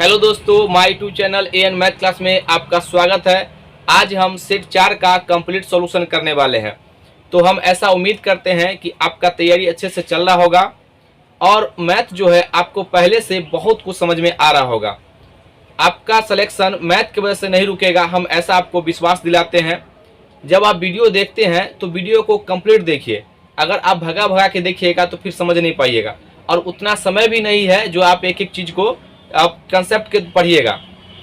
Hello दोस्तों, my YouTube channel AN math class में आपका स्वागत है। आज हम सेट 4 का कंप्लीट सॉल्यूशन करने वाले हैं। तो हम ऐसा उम्मीद करते हैं कि आपका तैयारी अच्छे से चल रहा होगा और मैथ जो है आपको पहले से बहुत कुछ समझ में आ रहा होगा। आपका सिलेक्शन मैथ की वजह से नहीं रुकेगा, हम ऐसा आपको विश्वास दिलाते हैं। जब आप वीडियो देखते हैं तो वीडियो को कंप्लीट देखिए। अगर आप भगा भगा के देखिएगा तो फिर समझ नहीं पाइएगा, और उतना समय भी नहीं है जो आप एक एक चीज़ को आप कंसेप्ट के पढ़िएगा।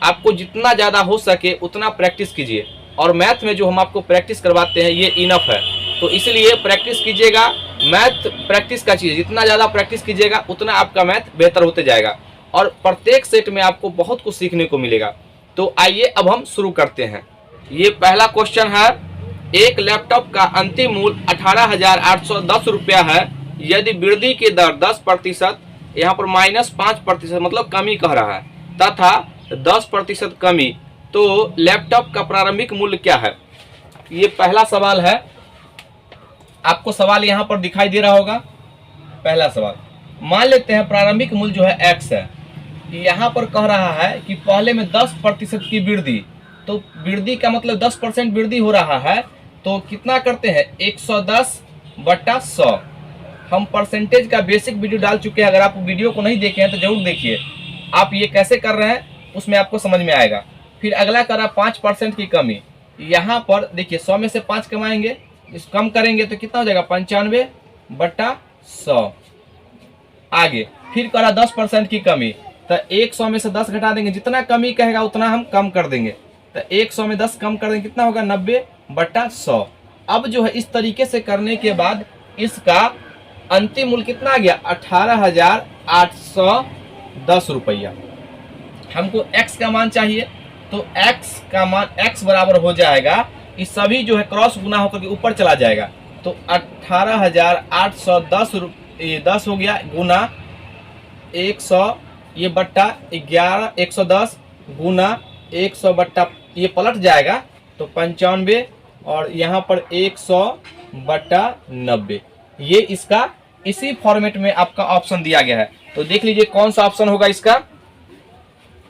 आपको जितना ज़्यादा हो सके उतना प्रैक्टिस कीजिए, और मैथ में जो हम आपको प्रैक्टिस करवाते हैं ये इनफ है। तो इसलिए प्रैक्टिस कीजिएगा। मैथ प्रैक्टिस का चीज़, जितना ज़्यादा प्रैक्टिस कीजिएगा उतना आपका मैथ बेहतर होते जाएगा, और प्रत्येक सेट में आपको बहुत कुछ सीखने को मिलेगा। तो आइए अब हम शुरू करते हैं। ये पहला क्वेश्चन है, एक लैपटॉप का अंतिम मूल्य 18,810 रुपया है। यदि वृद्धि की दर 10%, यहाँ पर -5% मतलब कमी कह रहा है, तथा 10% कमी, तो लैपटॉप का प्रारंभिक मूल्य क्या है? ये पहला सवाल है। आपको सवाल यहाँ पर दिखाई दे रहा होगा। पहला सवाल, मान लेते हैं प्रारंभिक मूल्य जो है x है। यहाँ पर कह रहा है कि पहले में 10% की वृद्धि, तो वृद्धि का मतलब 10% वृद्धि हो रहा है। तो कितना करते हैं, 110/100। हम परसेंटेज का बेसिक वीडियो डाल चुके हैं, अगर आप वीडियो को नहीं देखे हैं तो जरूर देखिए। आप ये कैसे कर रहे हैं उसमें आपको समझ में आएगा। फिर अगला करा 5% की कमी। यहाँ पर देखिए 100 में से 5 कमाएंगे, इस कम करेंगे तो कितना हो जाएगा, 95/100। आगे फिर करा 10% की कमी, तो 100 में से 10 घटा देंगे, जितना कमी कहेगा उतना हम कम कर देंगे। तो 100 में 10 कम कर देंगे, कितना होगा, 90/100। अब जो है इस तरीके से करने के बाद इसका अंतिम मूल्य कितना आ गया, 18,810 रुपया। हमको x का मान चाहिए, तो x का मान x बराबर हो जाएगा, इस सभी जो है क्रॉस गुना होकर के ऊपर चला जाएगा। तो 18,810 ये 10 हो गया, गुना 100, ये बट्टा 11, 110 गुना 100 ये पलट जाएगा तो 95, और यहाँ पर 100/90। ये इसका इसी फॉर्मेट में आपका ऑप्शन दिया गया है। तो देख लीजिए कौन सा ऑप्शन होगा इसका।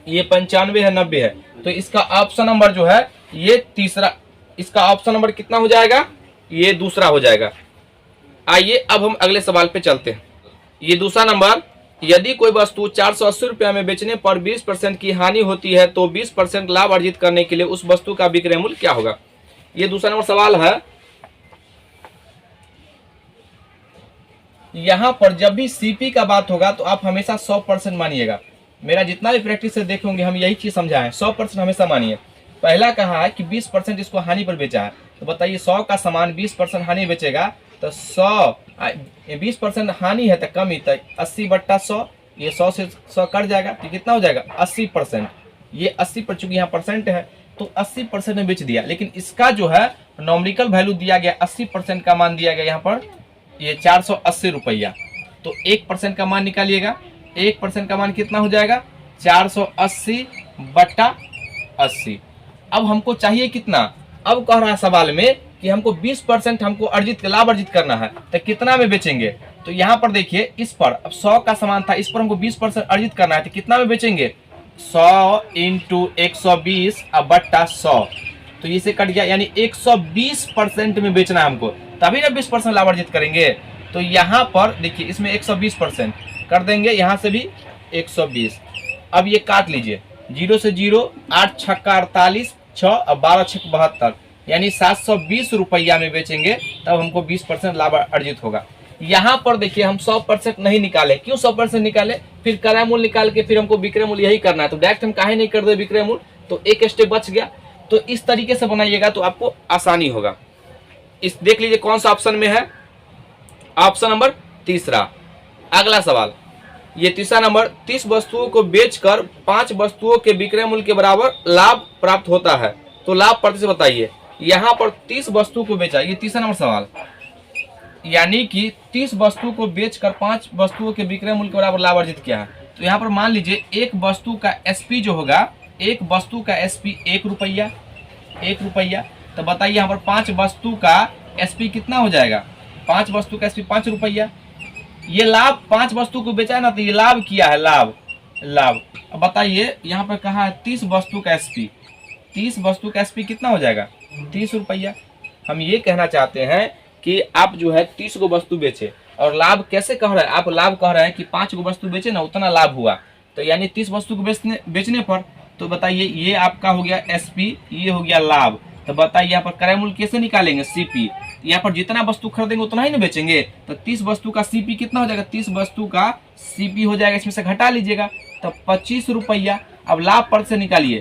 ये 95 है, 90 है, तो इसका ऑप्शन नंबर जो है ये तीसरा। इसका ऑप्शन नंबर कितना हो जाएगा, ये दूसरा हो जाएगा। आइए अब हम अगले सवाल पे चलते हैं। ये दूसरा नंबर, यदि कोई वस्तु 480 रुपया में बेचने पर 20% की हानि होती है तो 20% लाभ अर्जित करने के लिए उस वस्तु का विक्रय मूल्य क्या होगा? ये दूसरा नंबर सवाल है। यहाँ पर जब भी सीपी का बात होगा तो आप हमेशा 100% मानिएगा। मेरा जितना भी प्रैक्टिस से देखेंगे हम यही चीज समझाएं, 100% हमेशा मानिए। पहला कहा है कि 20% इसको हानि पर बेचा है, तो बताइए 100 का सामान 20% हानि बेचेगा तो 20% हानि है तो कमी, तो 80/100, ये 100 से 100 कट जाएगा तो कितना हो जाएगा, 80%। ये 80 पर चूंकि यहाँ परसेंट है तो 80% में बेच दिया, लेकिन इसका जो है नॉमिकल वैल्यू दिया गया, 80% का मान दिया गया यहाँ पर, ये 480 रुपया। तो 1% का मान निकालिएगा, 1% का मान कितना हो जाएगा, 480/80। अब हमको चाहिए कितना, अब कह रहा है सवाल में कि हमको 20% हमको लाभ अर्जित करना है, तो कितना में बेचेंगे? तो यहाँ पर देखिए, इस पर अब 100 का सामान था, इस पर हमको 20% अर्जित करना है, तो कितना में बेचेंगे, 100 × 120/100। तो इसे कट गया, यानी 120% में बेचना है हमको, तभी ना 20% लाभ अर्जित करेंगे। तो यहाँ पर देखिए इसमें 120% कर देंगे, यहाँ से भी 120। अब ये काट लीजिए, 0 से 0, 8 छक्का 48, 6 और 12 छक्क 72, यानी 720 रुपया में बेचेंगे, तब हमको 20% लाभ अर्जित होगा। यहाँ पर देखिए हम 100% नहीं निकाले। क्यों 100% निकाले? फिर क्रय मूल्य निकाल के फिर हमको विक्रय मूल्य यही करना है, तो डायरेक्ट हम काहे नहीं कर दे विक्रय मूल्य, तो एक स्टेप बच गया। तो इस तरीके से बनाइएगा तो आपको आसानी होगा। इस देख लीजिए कौन सा ऑप्शन में है, ऑप्शन नंबर तीसरा। अगला सवाल, ये तीसरा नंबर, 30 वस्तुओं को बेचकर 5 वस्तुओं के विक्रय मूल्य के बराबर लाभ प्राप्त होता है, तो लाभ प्रतिशत बताइए। यहाँ पर 30 वस्तु को बेचा, ये तीसरा नंबर सवाल, यानी कि 30 वस्तु को बेचकर 5 वस्तुओं के विक्रय मूल्य के बराबर लाभ अर्जित किया है। तो यहाँ पर मान लीजिए एक वस्तु का एसपी जो होगा, एक वस्तु का एसपी 1 रुपया, 1 रुपया। तो बताइए यहाँ पर 5 वस्तु का एसपी कितना हो जाएगा, 5 वस्तु का एसपी 5 रुपया। ये लाभ 5 वस्तु को बेचा है ना, तो ये लाभ किया है, लाभ लाभ। अब बताइए यहाँ पर कहा है 30 वस्तु का एसपी, 30 वस्तु का एसपी कितना हो जाएगा 30 रुपया। हम ये कहना चाहते हैं कि आप जो है 30 गो वस्तु बेचे और लाभ कैसे कह रहे हैं, आप लाभ कह रहे हैं कि 5 गो वस्तु बेचे ना उतना लाभ हुआ, तो यानी 30 वस्तु को बेचने पर, तो बताइए ये आपका हो गया एसपी, ये हो गया लाभ। तो बताइए यहाँ पर क्रय मूल्य कैसे निकालेंगे, सीपी। यहाँ पर जितना वस्तु खरीदेंगे उतना ही ना बेचेंगे, तो 30 वस्तु का सीपी कितना हो जाएगा, 30 वस्तु का सीपी हो जाएगा, इसमें से घटा लीजिएगा तो 25 रुपया। अब लाभ पर से निकालिए,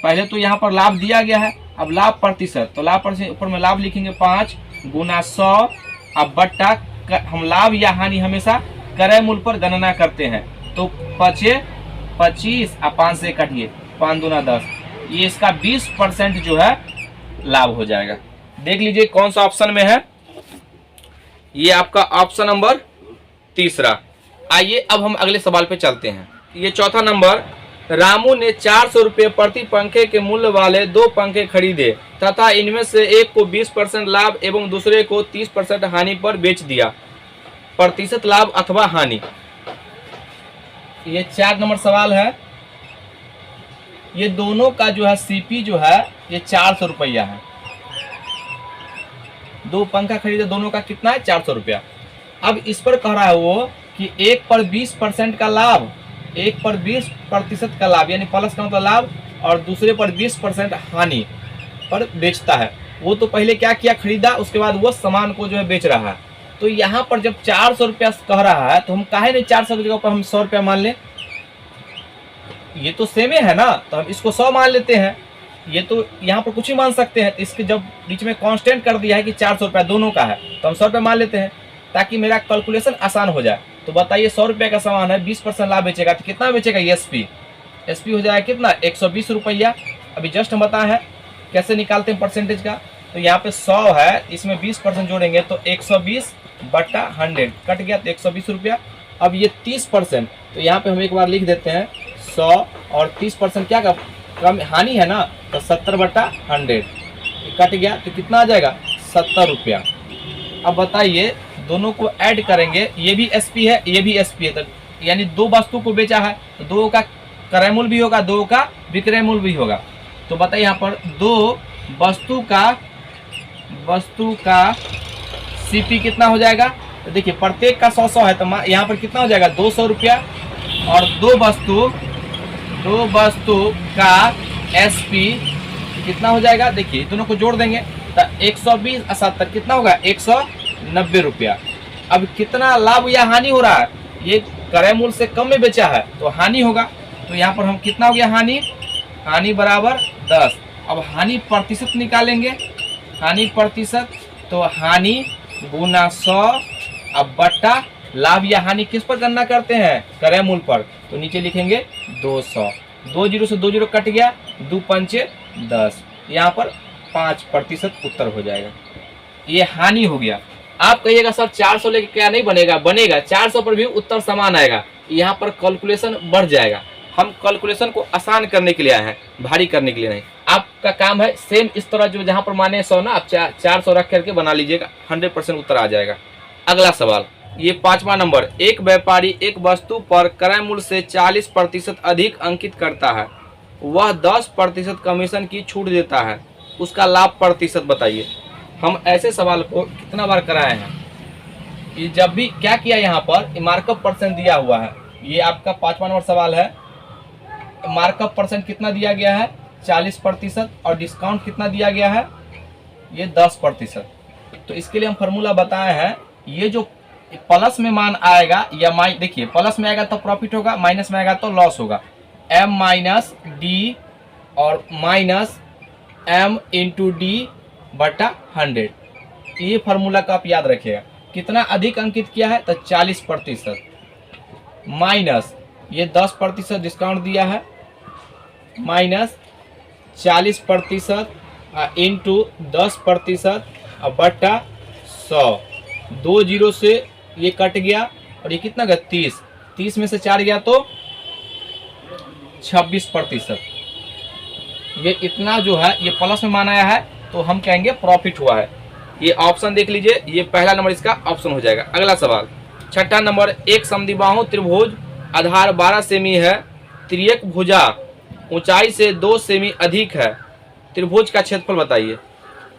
पहले तो यहाँ पर लाभ दिया गया है, अब लाभ प्रतिशत, तो लाभ प्रतिशत ऊपर में लाभ लिखेंगे 5 गुना 100, अब बट्टा हम लाभ या हानि हमेशा क्रय मूल्य पर गणना करते हैं, तो 25 और 5 से काटिए, 5 दूना 10, ये इसका 20% जो है लाभ हो जाएगा। देख लीजिए कौन सा ऑप्शन में है, ये आपका ऑप्शन नंबर तीसरा। आइए अब हम अगले सवाल पे चलते हैं। ये चौथा नंबर, रामू ने 400 रुपये प्रति पंखे के मूल्य वाले 2 पंखे खरीदे तथा इनमें से एक को 20% लाभ एवं दूसरे को 30% हानि पर बेच दिया, प्रतिशत लाभ अथवा हानि। ये 4 नंबर सवाल है। ये दोनों का जो है सीपी जो है ये 400 रुपया है, 2 पंखा खरीदे, दोनों का कितना है 400 रुपया। अब इस पर कह रहा है वो कि एक पर 20% का लाभ, एक पर 20% का लाभ यानी प्लस का मतलब लाभ, और दूसरे पर 20% हानि पर बेचता है। वो तो पहले क्या किया, खरीदा, उसके बाद वो सामान को जो है बेच रहा है। तो यहाँ पर जब 400 रुपया कह रहा है तो हम काहे नहीं 400 की जगह पर हम 100 रुपया मान लें, ये तो सेम है ना, तो हम इसको 100 मान लेते हैं। ये तो यहाँ पर कुछ ही मान सकते हैं, इसके जब बीच में कांस्टेंट कर दिया है कि 400 रुपया दोनों का है, तो हम 100 रुपया मान लेते हैं ताकि मेरा कैलकुलेशन आसान हो जाए। तो बताइए 100 रुपये का सामान है, 20% लाभ बेचेगा तो कितना बेचेगा, एसपी, एसपी हो जाएगा कितना 120 रुपया। अभी जस्ट हम बताए हैं कैसे निकालते हैं परसेंटेज का, तो यहाँ पे 100 है, इसमें 20% जोड़ेंगे तो 120 बटा 100 कट गया, तो 120 रुपया। अब ये 30%, तो यहाँ पे हम एक बार लिख देते हैं 100 और 30% क्या का कम हानि है ना, तो 70 बटा 100 कट गया, तो कितना आ जाएगा 70 रुपया। अब बताइए दोनों को ऐड करेंगे, ये भी एसपी है, ये भी एसपी है, तो यानी 2 वस्तु को बेचा है तो 2 का क्रय मूल्य भी होगा, 2 का विक्रय मूल्य भी होगा। तो बताइए यहाँ पर 2 वस्तु का सीपी कितना हो जाएगा, तो देखिए प्रत्येक का 100 है, तो यहाँ पर कितना हो जाएगा 200 रुपया, और 2 वस्तु का एसपी कितना हो जाएगा, देखिए दोनों को जोड़ देंगे तो 120 और 70 कितना होगा 190 रुपया। अब कितना लाभ या हानि हो रहा है, ये क्रय मूल्य से कम में बेचा है तो हानि होगा, तो यहाँ पर हम कितना हो गया हानि बराबर 10। अब हानि प्रतिशत निकालेंगे, हानि प्रतिशत, तो हानि गुना 100 अब बट्टा लाभ या हानि किस पर गणना करते हैं, क्रय मूल्य पर, तो नीचे लिखेंगे 200, 2 जीरो से 2 जीरो कट गया, 2 पंचे 10, यहाँ पर 5% उत्तर हो जाएगा। ये हानि हो गया। आप कहिएगा सर 400 लेके क्या नहीं बनेगा, बनेगा, 400 पर भी उत्तर समान आएगा, यहाँ पर कैलकुलेशन बढ़ जाएगा। हम कैलकुलेशन को आसान करने के लिए आए हैं, भारी करने के लिए नहीं। आपका काम है सेम इस तरह जो जहाँ पर माने 100 ना, आप 400 रख करके बना लीजिएगा, 100% उत्तर आ जाएगा। अगला सवाल, ये 5वां नंबर, एक व्यापारी एक वस्तु पर क्रय मूल्य से 40% अधिक अंकित करता है, वह 10% कमीशन की छूट देता है, उसका लाभ प्रतिशत बताइए। हम ऐसे सवाल को कितना बार कराए हैं, ये जब भी क्या किया, यहाँ पर मार्कअप परसेंट दिया हुआ है, ये आपका 5वां नंबर सवाल है। मार्कअप परसेंट कितना दिया गया है 40%, और डिस्काउंट कितना दिया गया है ये 10%। तो इसके लिए हम फार्मूला बताए हैं, ये जो प्लस में मान आएगा या देखिए प्लस में आएगा तो प्रॉफिट होगा, माइनस में आएगा तो लॉस होगा, m माइनस डी और माइनस m इंटू डी बटा 100। ये फार्मूला का आप याद रखिएगा। कितना अधिक अंकित किया है तो 40%, माइनस ये 10% डिस्काउंट दिया है, माइनस 40% इंटू 10% बटा 100, 2 जीरो से ये कट गया, और ये कितना गया 30 में से 4 गया तो 26%। ये इतना जो है ये प्लस में माना है, तो हम कहेंगे प्रॉफिट हुआ है। ये ऑप्शन देख लीजिए, ये पहला नंबर इसका ऑप्शन हो जाएगा। अगला सवाल 6ठा नंबर, एक समद्विबाहु त्रिभुज आधार 12 सेमी है त्रियक भुजा ऊंचाई से 2 सेमी अधिक है, त्रिभुज का क्षेत्रफल बताइए।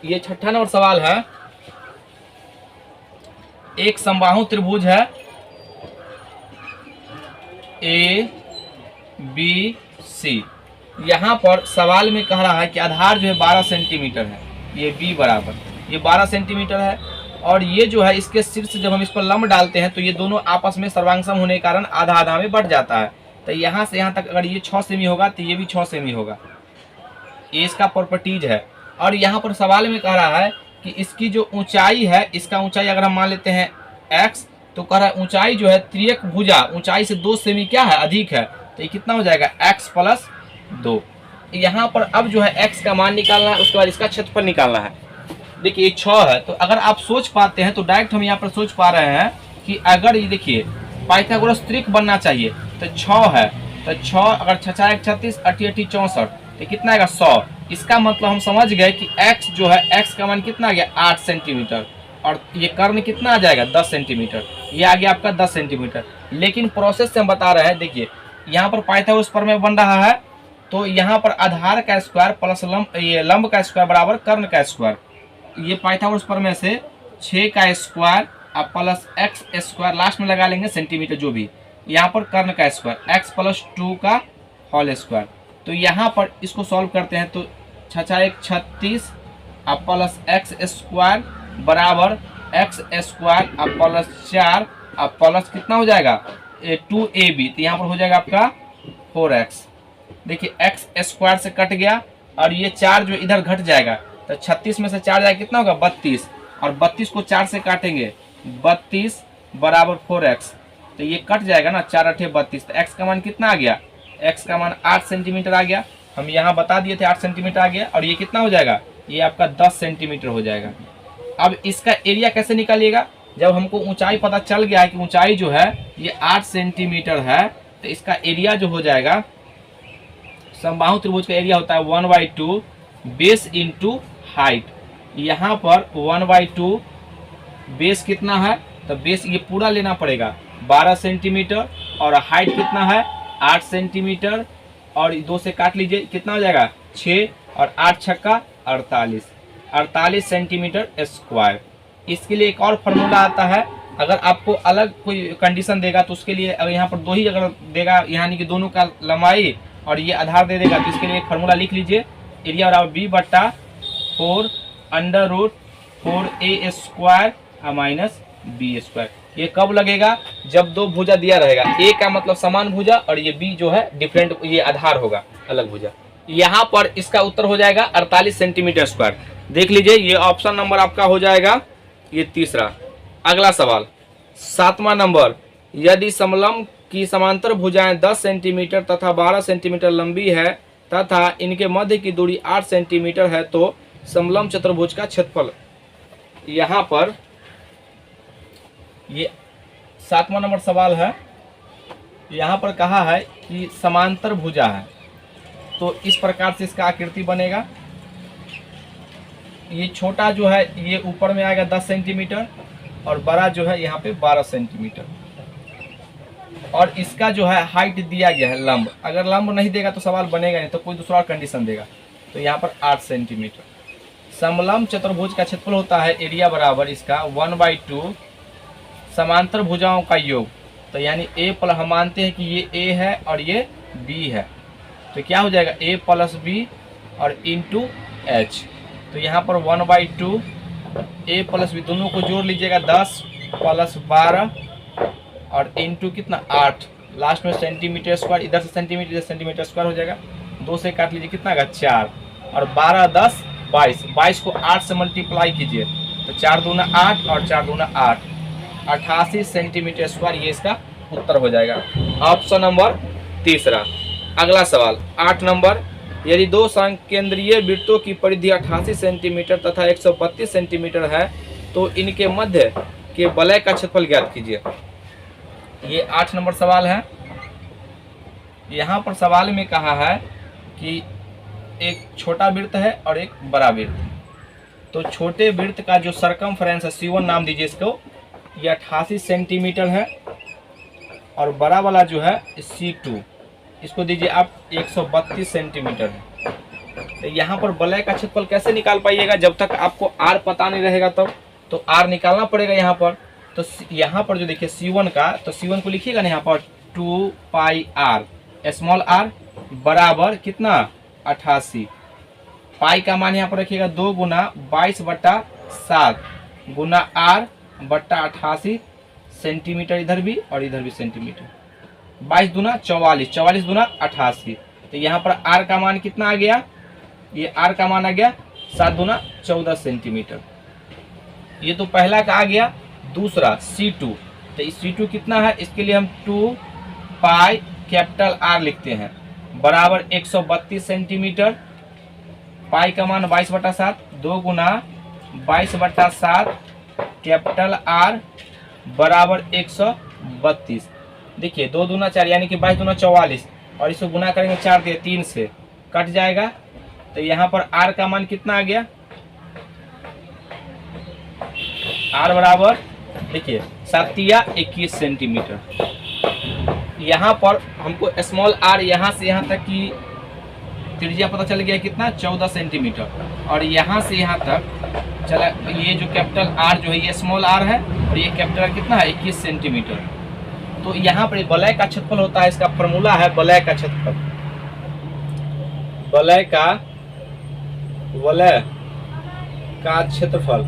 ये छठा नंबर सवाल है। एक समबाहु त्रिभुज है ए बी सी। यहाँ पर सवाल में कह रहा है कि आधार जो है 12 सेंटीमीटर है, ये बी बराबर ये 12 सेंटीमीटर है, और ये जो है इसके शीर्ष जब हम इस पर लंब डालते हैं तो ये दोनों आपस में सर्वांग होने के कारण आधा आधा में बढ़ जाता है। तो यहाँ से यहाँ तक अगर ये 6 सेमी होगा तो ये भी 6 सेमी होगा, ये इसका प्रॉपर्टीज है। और यहाँ पर सवाल में कह रहा है कि इसकी जो ऊंचाई है, इसका ऊंचाई अगर हम मान लेते हैं x, तो कह रहा है ऊंचाई जो है त्रियक भुजा ऊंचाई से 2 सेमी क्या है अधिक है, तो ये कितना हो जाएगा x प्लस 2। यहाँ पर अब जो है x का मान निकालना है, उसके बाद इसका क्षेत्रफल निकालना है। देखिए ये 6 है, तो अगर आप सोच पाते हैं तो डायरेक्ट हम यहाँ पर सोच पा रहे हैं कि अगर ये देखिए पाइथागोरस त्रिक बनना चाहिए तो 6 है, तो 6 अगर 6 1 36 8 8 64, तो कितना आएगा 100। इसका मतलब हम समझ गए कि x जो है x का मान कितना आ गया 8 सेंटीमीटर, और ये कर्ण कितना आ जाएगा 10 सेंटीमीटर, ये आ गया आपका 10 सेंटीमीटर। लेकिन प्रोसेस से हम बता रहे हैं, देखिए यहाँ पर पाइथागोरस प्रमेय बन रहा है, तो यहाँ पर आधार का स्क्वायर प्लस लंब का स्क्वायर बराबर कर्ण का स्क्वायर। ये पाइथागोरस प्रमेय से 6 का स्क्वायर अब प्लस x स्क्वायर लास्ट में लगा लेंगे सेंटीमीटर जो भी, यहाँ पर कर्ण का स्क्वायर x प्लस 2 का होल स्क्वायर। तो यहाँ पर इसको सॉल्व करते हैं तो 6 1 36 अब प्लस x स्क्वायर बराबर x स्क्वायर अब प्लस 4 अब प्लस कितना हो जाएगा 2ab, तो यहाँ पर हो जाएगा आपका 4x। देखिए x स्क्वायर से कट गया और ये 4 जो इधर घट जाएगा, तो 36 में से 4 जाएगा कितना होगा 32, और 32 को 4 से काटेंगे 32 बराबर 4x, तो ये कट जाएगा ना 4 8 32, तो x का मान कितना आ गया, x का मान 8 सेंटीमीटर आ गया। हम यहाँ बता दिए थे 8 सेंटीमीटर आ गया, और ये कितना हो जाएगा, ये आपका 10 सेंटीमीटर हो जाएगा। अब इसका एरिया कैसे निकालिएगा, जब हमको ऊंचाई पता चल गया है कि ऊंचाई जो है ये 8 सेंटीमीटर है, तो इसका एरिया जो हो जाएगा, समबाहु त्रिभुज का एरिया होता है 1/2 बेस इंटू हाइट। यहाँ पर 1/2 बेस कितना है, तो बेस ये पूरा लेना पड़ेगा 12 सेंटीमीटर, और हाइट कितना है 8 सेंटीमीटर, और 2 से काट लीजिए कितना हो जाएगा 6, और 8 छक्का 48 सेंटीमीटर स्क्वायर। इसके लिए एक और फार्मूला आता है, अगर आपको अलग कोई कंडीशन देगा तो उसके लिए अगर यहाँ पर 2 ही अगर देगा, यानी कि दोनों का लंबाई और ये आधार दे देगा, तो इसके लिए एक फार्मूला लिख लीजिए, एरिया बराबर b/4 √4a square minus B square. ये कब लगेगा, जब 2 भुजा दिया रहेगा, a का मतलब समान भुजा और ये b जो है डिफरेंट, ये आधार होगा अलग भुजा। यहाँ पर इसका उत्तर हो जाएगा 48 सेंटीमीटर स्क्वायर। देख लीजिए ये ऑप्शन नंबर आपका हो जाएगा ये तीसरा। अगला सवाल 7वां नंबर, यदि समलंब की समांतर भुजाएं 10 सेंटीमीटर तथा 12 सेंटीमीटर लंबी है तथा इनके मध्य की दूरी 8 सेंटीमीटर है, तो समलंब चतुर्भुज का क्षेत्रफल। यहाँ पर ये 7वां नंबर सवाल है। यहाँ पर कहा है कि समांतर भुजा है, तो इस प्रकार से इसका आकृति बनेगा। ये छोटा जो है ये ऊपर में आएगा 10 सेंटीमीटर, और बड़ा जो है यहाँ पे 12 सेंटीमीटर, और इसका जो है हाइट दिया गया है लंब। अगर लंब नहीं देगा तो सवाल बनेगा नहीं, तो कोई दूसरा कंडीशन देगा। तो यहाँ पर 8 सेंटीमीटर। समलंब चतुर्भुज का क्षेत्रफल होता है एरिया बराबर इसका 1/2 समांतर भुजाओं का योग। तो यानी a प्लस, हम मानते हैं कि ये a है और ये b है, तो क्या हो जाएगा a प्लस b और इंटू h। तो यहाँ पर 1/2 a प्लस b दोनों को जोड़ लीजिएगा 10 प्लस 12 और इंटू कितना 8, लास्ट में सेंटीमीटर स्क्वायर, इधर से सेंटीमीटर इधर सेंटीमीटर स्क्वायर हो जाएगा। 2 से काट लीजिए कितना का 4, और 12 10 22, 22 को 8 से मल्टीप्लाई कीजिए तो 4 दूना 8 और 4 दूना 8, 88 सेंटीमीटर स्क्वायर, ये इसका उत्तर हो जाएगा। ऑप्शन नंबर तीसरा। अगला सवाल 8 नंबर, यदि 2 संकेंद्रीय वृत्तों की परिधि 88 सेंटीमीटर तथा 132 सेंटीमीटर है, तो इनके मध्य के वलय का क्षेत्रफल ज्ञात कीजिए। ये 8 नंबर सवाल है। यहाँ पर सवाल में कहा है कि एक छोटा वृत्त है और एक बड़ा वृत्त। तो छोटे वृत्त का जो सरकमफ्रेंस है C1 नाम दीजिए इसको, ये 88 सेंटीमीटर है, और बड़ा वाला जो है C2 इसको दीजिए आप 132 सेंटीमीटर है। तो यहाँ पर वलय का क्षेत्रफल कैसे निकाल पाइएगा, जब तक आपको आर पता नहीं रहेगा तब। तो आर निकालना पड़ेगा यहाँ पर। तो यहाँ पर जो देखिए C1 का, तो C1 को लिखिएगा ना यहाँ पर 2 पाई आर, स्मॉल आर बराबर कितना 88। पाई का मान यहाँ पर रखिएगा 2 गुना 22/7 गुना आर बट्टा 88 सेंटीमीटर, इधर भी और इधर भी सेंटीमीटर। 22 दूना 44, 44 दूना 88। तो यहाँ पर आर का मान कितना आ गया, ये आर का मान आ गया 7 दूना 14 सेंटीमीटर। ये तो पहला का आ गया। दूसरा C2, तो C2 कितना है, इसके लिए हम 2 पाई कैपिटल आर लिखते हैं बराबर 132 सेंटीमीटर। पाई का मान 22/7, 2 गुना 22/7 कैपिटल आर बराबर 132। देखिए 2 दूना 4 यानी कि 22 दूना 44, और इसको गुना करेंगे 4 दिए 3 से कट जाएगा। तो यहाँ पर आर का मान कितना आ गया, आर बराबर देखिए 7 या 21 सेंटीमीटर। यहाँ पर हमको स्मॉल आर यहाँ से यहाँ तक की त्रिज्या पता चल गया कितना 14 सेंटीमीटर, और यहाँ से यहाँ तक चला ये जो कैपिटल आर जो है ये स्मॉल आर है, और ये कैपिटल आर कितना है 21 सेंटीमीटर। तो यहाँ पर वलय का क्षेत्रफल होता है, इसका फॉर्मूला है वलय का क्षेत्रफल। वलय का क्षेत्रफल,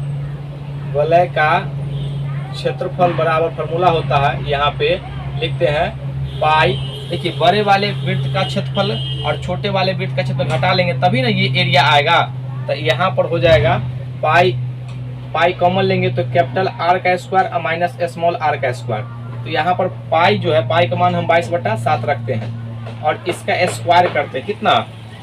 वलय का क्षेत्रफल बराबर फॉर्मूला होता है, यहाँ पे लिखते हैं पाई। देखिए बड़े वाले वृत्त का क्षेत्रफल और छोटे वाले वृत्त का क्षेत्रफल घटा लेंगे तभी ना ये एरिया आएगा। तो यहाँ पर हो जाएगा पाई कॉमन लेंगे तो कैपिटल आर का स्क्वायर और माइनस स्मॉल आर का स्क्वायर। तो यहाँ पर पाई जो है, पाई का मान हम 22/7 रखते हैं और इसका स्क्वायर करते हैं कितना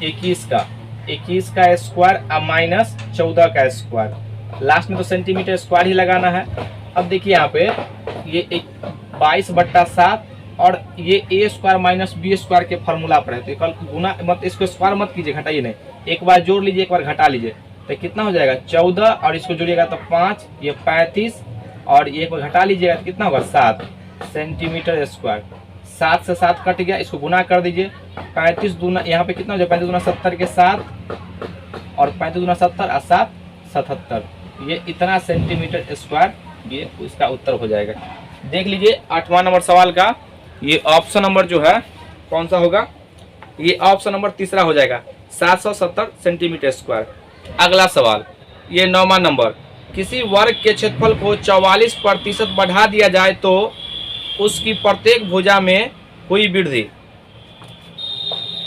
21 का स्क्वायर और माइनस 14 का स्क्वायर। लास्ट में तो सेंटीमीटर स्क्वायर ही लगाना है। अब देखिए यहाँ पे ये 22/7 और ये a square minus b square के फार्मूला पर है। तो कल गुना मत, इसको स्क्वायर मत कीजिए, घटाइए नहीं, एक बार जोड़ लीजिए एक बार घटा लीजिए। तो कितना हो जाएगा 14 और इसको जोड़िएगा तो 5, ये 35 और ये एक बार घटा लीजिएगा तो कितना होगा 7 सेंटीमीटर स्क्वायर। 7 से 7 कट गया, इसको गुना कर दीजिए। 35 दूना यहाँ पे कितना हो जाएगा 35 दूना 70 के 7 और 35 दूना 70 और 7 77, ये इतना सेंटीमीटर स्क्वायर ये इसका उत्तर हो जाएगा। देख लीजिए 8वां नंबर सवाल का ये ऑप्शन नंबर जो है कौन सा होगा, ये ऑप्शन नंबर तीसरा हो जाएगा 770 सेंटीमीटर स्क्वायर। अगला सवाल ये 9वां नंबर, किसी वर्ग के क्षेत्रफल को 44% बढ़ा दिया जाए तो उसकी प्रत्येक भुजा में हुई वृद्धि।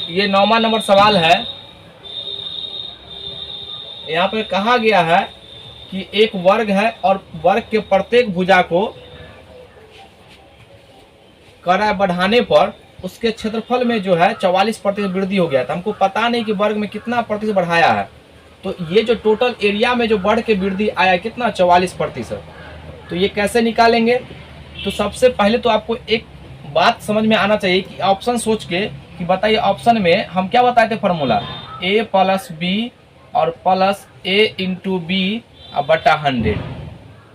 ये 9वां नंबर सवाल है। यहाँ पे कहा गया है कि एक वर्ग है और वर्ग के प्रत्येक भुजा को कड़ा बढ़ाने पर उसके क्षेत्रफल में जो है 44% वृद्धि हो गया था। हमको पता नहीं कि वर्ग में कितना प्रतिशत बढ़ाया है। तो ये जो टोटल एरिया में जो बढ़ के वृद्धि आया कितना 44%। तो ये कैसे निकालेंगे, तो सबसे पहले तो आपको एक बात समझ में आना चाहिए कि ऑप्शन सोच के कि बताइए ऑप्शन में हम क्या बताए थे फॉर्मूला a + b और प्लस a × b बटा 100।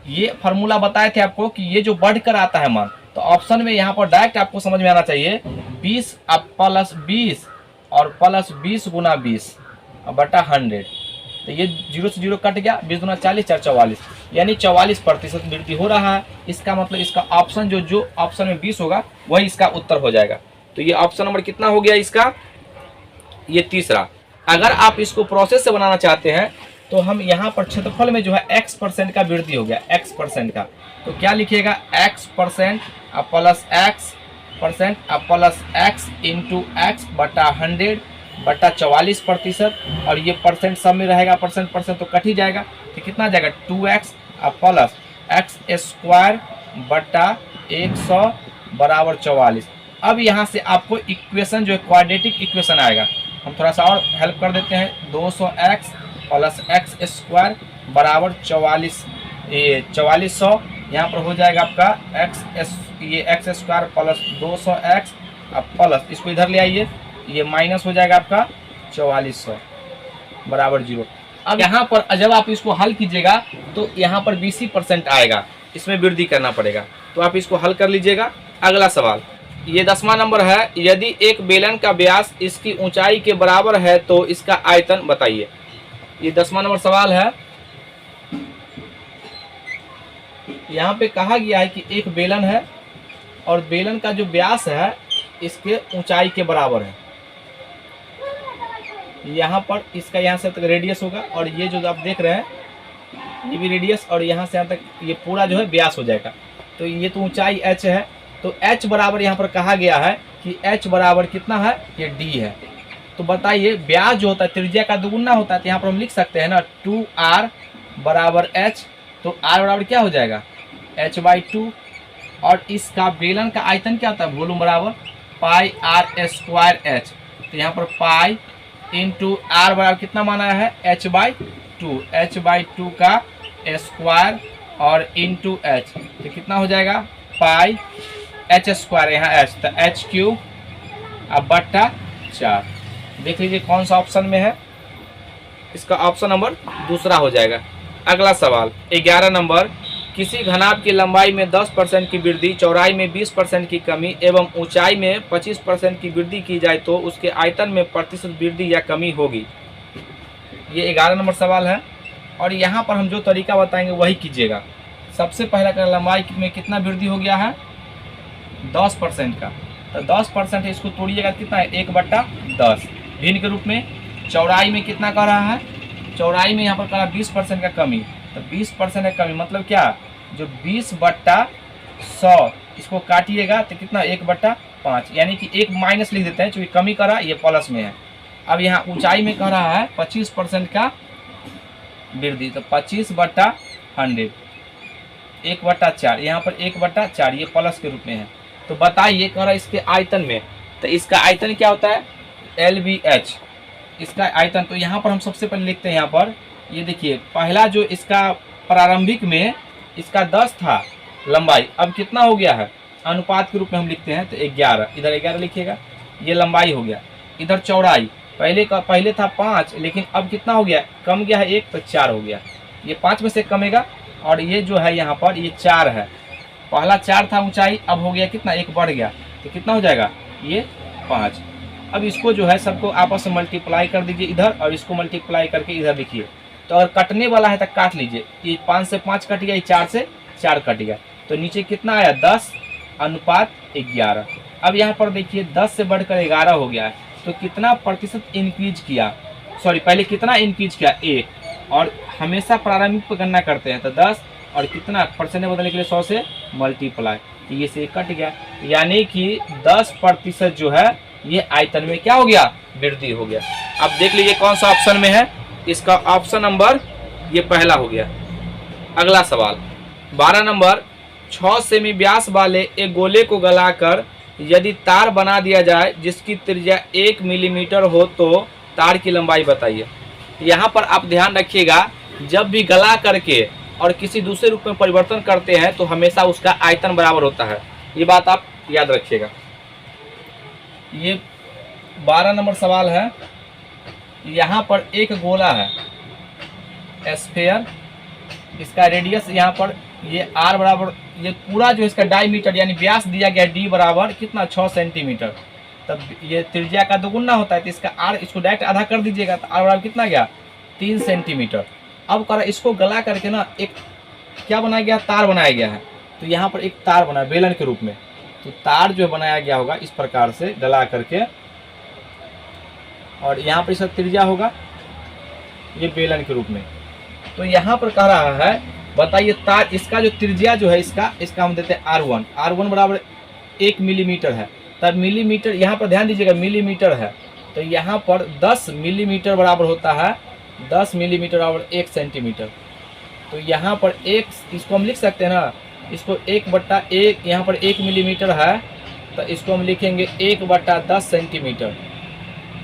ये फार्मूला बताए थे आपको कि ये जो बढ़कर आता है मान, तो ऑप्शन में यहाँ पर डायरेक्ट आपको समझ में आना चाहिए 20 + 20 और प्लस 20 गुना 20 बटा 100। तो ये 0 से 0 कट गया, 20 दूना 40 4 44, यानी 44% वृद्धि हो रहा है। इसका मतलब इसका ऑप्शन जो ऑप्शन में 20 होगा वही इसका उत्तर हो जाएगा। तो ये ऑप्शन नंबर कितना हो गया इसका, ये तीसरा। अगर आप इसको प्रोसेस से बनाना चाहते हैं तो हम यहाँ पर क्षेत्रफल में जो है x% का वृद्धि हो गया, x% का, तो क्या लिखिएगा x% plus x% plus x × x बटा 100 बटा 44%, और ये परसेंट सब में रहेगा, परसेंट तो कट ही जाएगा। तो कितना आ जाएगा 2x प्लस x² बटा 100 बराबर 44। अब यहाँ से आपको इक्वेशन जो है क्वाड्रेटिक इक्वेशन आएगा। हम थोड़ा सा और हेल्प कर देते हैं। 200x प्लस x² बराबर 44, ये 4400 यहाँ पर हो जाएगा आपका x² प्लस 200x प्लस इसको इधर ले आइए, ये माइनस हो जाएगा आपका 4400 बराबर 0। अब यहाँ पर जब आप इसको हल कीजिएगा तो यहाँ पर 20% आएगा, इसमें वृद्धि करना पड़ेगा। तो आप इसको हल कर लीजिएगा। अगला सवाल ये 10वां नंबर है, यदि एक बेलन का व्यास इसकी ऊंचाई के बराबर है तो इसका आयतन बताइए। ये 10वां नंबर सवाल है। यहाँ पे कहा गया है कि एक बेलन है और बेलन का जो व्यास है इसके ऊंचाई के बराबर है। यहाँ पर इसका यहाँ से तक रेडियस होगा और ये जो आप देख रहे हैं ये भी रेडियस और यहाँ से यहाँ तक ये पूरा जो है व्यास हो जाएगा। तो ये तो ऊंचाई h है, तो h बराबर यहाँ पर कहा गया है कि h बराबर कितना है, ये d है। तो बताइए व्यास जो होता है त्रिज्या का दुगुना होता है, तो यहाँ पर हम लिख सकते हैं ना 2r बराबर h। तो r बराबर क्या हो जाएगा, h/2। और इसका बेलन का आयतन क्या होता है, वॉल्यूम बराबर पाई r स्क्वायर h। तो यहाँ पर पाई इंटू r बराबर कितना माना है, h/2, h/2 का स्क्वायर और इंटू h, तो कितना हो जाएगा पाई h स्क्वायर, यहाँ h, तो h³ अब बट्टा 4। देख लीजिए कौन सा ऑप्शन में है, इसका ऑप्शन नंबर दूसरा हो जाएगा। अगला सवाल 11 नंबर, किसी घनाभ की लंबाई में 10% की वृद्धि, चौड़ाई में 20% की कमी एवं ऊंचाई में 25% की वृद्धि की जाए तो उसके आयतन में प्रतिशत वृद्धि या कमी होगी। ये 11 नंबर सवाल है और यहाँ पर हम जो तरीका बताएंगे वही कीजिएगा। सबसे पहला का लंबाई में कितना वृद्धि हो गया है, 10% का, तो 10% है, इसको तोड़िएगा कितना है, 1/10 भिन्न के रूप में। चौड़ाई में कितना कर रहा है, चौड़ाई में यहाँ पर करा 20% का कमी, तो 20% का कमी मतलब क्या, जो 20/100 इसको काटिएगा तो कितना 1/5, यानी कि एक माइनस लिख देते हैं क्योंकि कमी करा ये प्लस में है। अब यहाँ ऊंचाई में कह रहा है 25% का वृद्धि, तो 25/100 1/4, यहाँ पर 1/4 ये प्लस के रूप में है। तो बताइए कह रहा है इसके आयतन में, तो इसका आयतन क्या होता है, LBH इसका आयतन। तो यहाँ पर हम सबसे पहले लिखते हैं, यहाँ पर ये देखिए पहला जो इसका प्रारंभिक में इसका 10 था लंबाई, अब कितना हो गया है, अनुपात के रूप में हम लिखते हैं तो 11, इधर 11 लिखिएगा, ये लंबाई हो गया। इधर चौड़ाई पहले था 5 लेकिन अब कितना हो गया, कम गया है 1, तो 4 हो गया, ये 5 में से कमेगा। और ये जो है यहाँ पर ये 4 है, पहला 4 था ऊंचाई, अब हो गया कितना, 1 बढ़ गया, तो कितना हो जाएगा ये 5। अब इसको जो है सबको आपस में मल्टीप्लाई कर दीजिए इधर और इसको मल्टीप्लाई करके इधर लिखिए। तो अगर कटने वाला है तो काट लीजिए, ये 5 से 5 कट गया, ये 4 से 4 कट गया, तो नीचे कितना आया 10/11। अब यहाँ पर देखिए 10 से बढ़कर 11 हो गया है, तो कितना प्रतिशत इंक्रीज किया, सॉरी पहले कितना इंक्रीज किया 1, और हमेशा प्रारंभिक पर गणना करते हैं तो 10 और कितना परसेंट बदलने के लिए 100 से मल्टीप्लाई, तो ये से कट गया, यानी कि 10% जो है ये आयतन में क्या हो गया, वृद्धि हो गया। अब देख लीजिए कौन सा ऑप्शन में है, इसका ऑप्शन नंबर ये पहला हो गया। अगला सवाल 12 नंबर, 6 सेमी व्यास वाले एक गोले को गलाकर यदि तार बना दिया जाए जिसकी त्रिज्या 1 मिलीमीटर हो तो तार की लंबाई बताइए। यहाँ पर आप ध्यान रखिएगा, जब भी गला करके और किसी दूसरे रूप में परिवर्तन करते हैं तो हमेशा उसका आयतन बराबर होता है, ये बात आप याद रखिएगा। ये 12 नंबर सवाल है। यहाँ पर एक गोला है स्फीयर, इसका रेडियस यहाँ पर ये r बराबर, ये पूरा जो इसका डायमीटर यानी व्यास दिया गया d बराबर कितना 6 सेंटीमीटर, तब ये त्रिज्या का दोगुना होता है, तो इसका r इसको डायरेक्ट आधा कर दीजिएगा, तो r बराबर कितना गया 3 सेंटीमीटर। अब कर इसको गला करके ना एक क्या बनाया गया, तार बनाया गया है। तो यहाँ पर एक तार बना बेलन के रूप में, तो तार जो बनाया गया होगा इस प्रकार से गला करके, और यहाँ पर इसका त्रिज्या होगा ये बेलन के रूप में। तो यहाँ पर कह रहा है बताइए तार, इसका जो त्रिज्या जो है इसका हम देते हैं R1 बराबर 1 मिलीमीटर है, तब मिलीमीटर यहाँ पर ध्यान दीजिएगा मिलीमीटर है, तो यहाँ पर 10 मिलीमीटर बराबर होता है, 10 मिलीमीटर बराबर 1 सेंटीमीटर। तो यहाँ पर एक इसको हम लिख सकते हैं ना, इसको 1/1, यहाँ पर 1 मिलीमीटर है तो इसको हम लिखेंगे 1/10 सेंटीमीटर।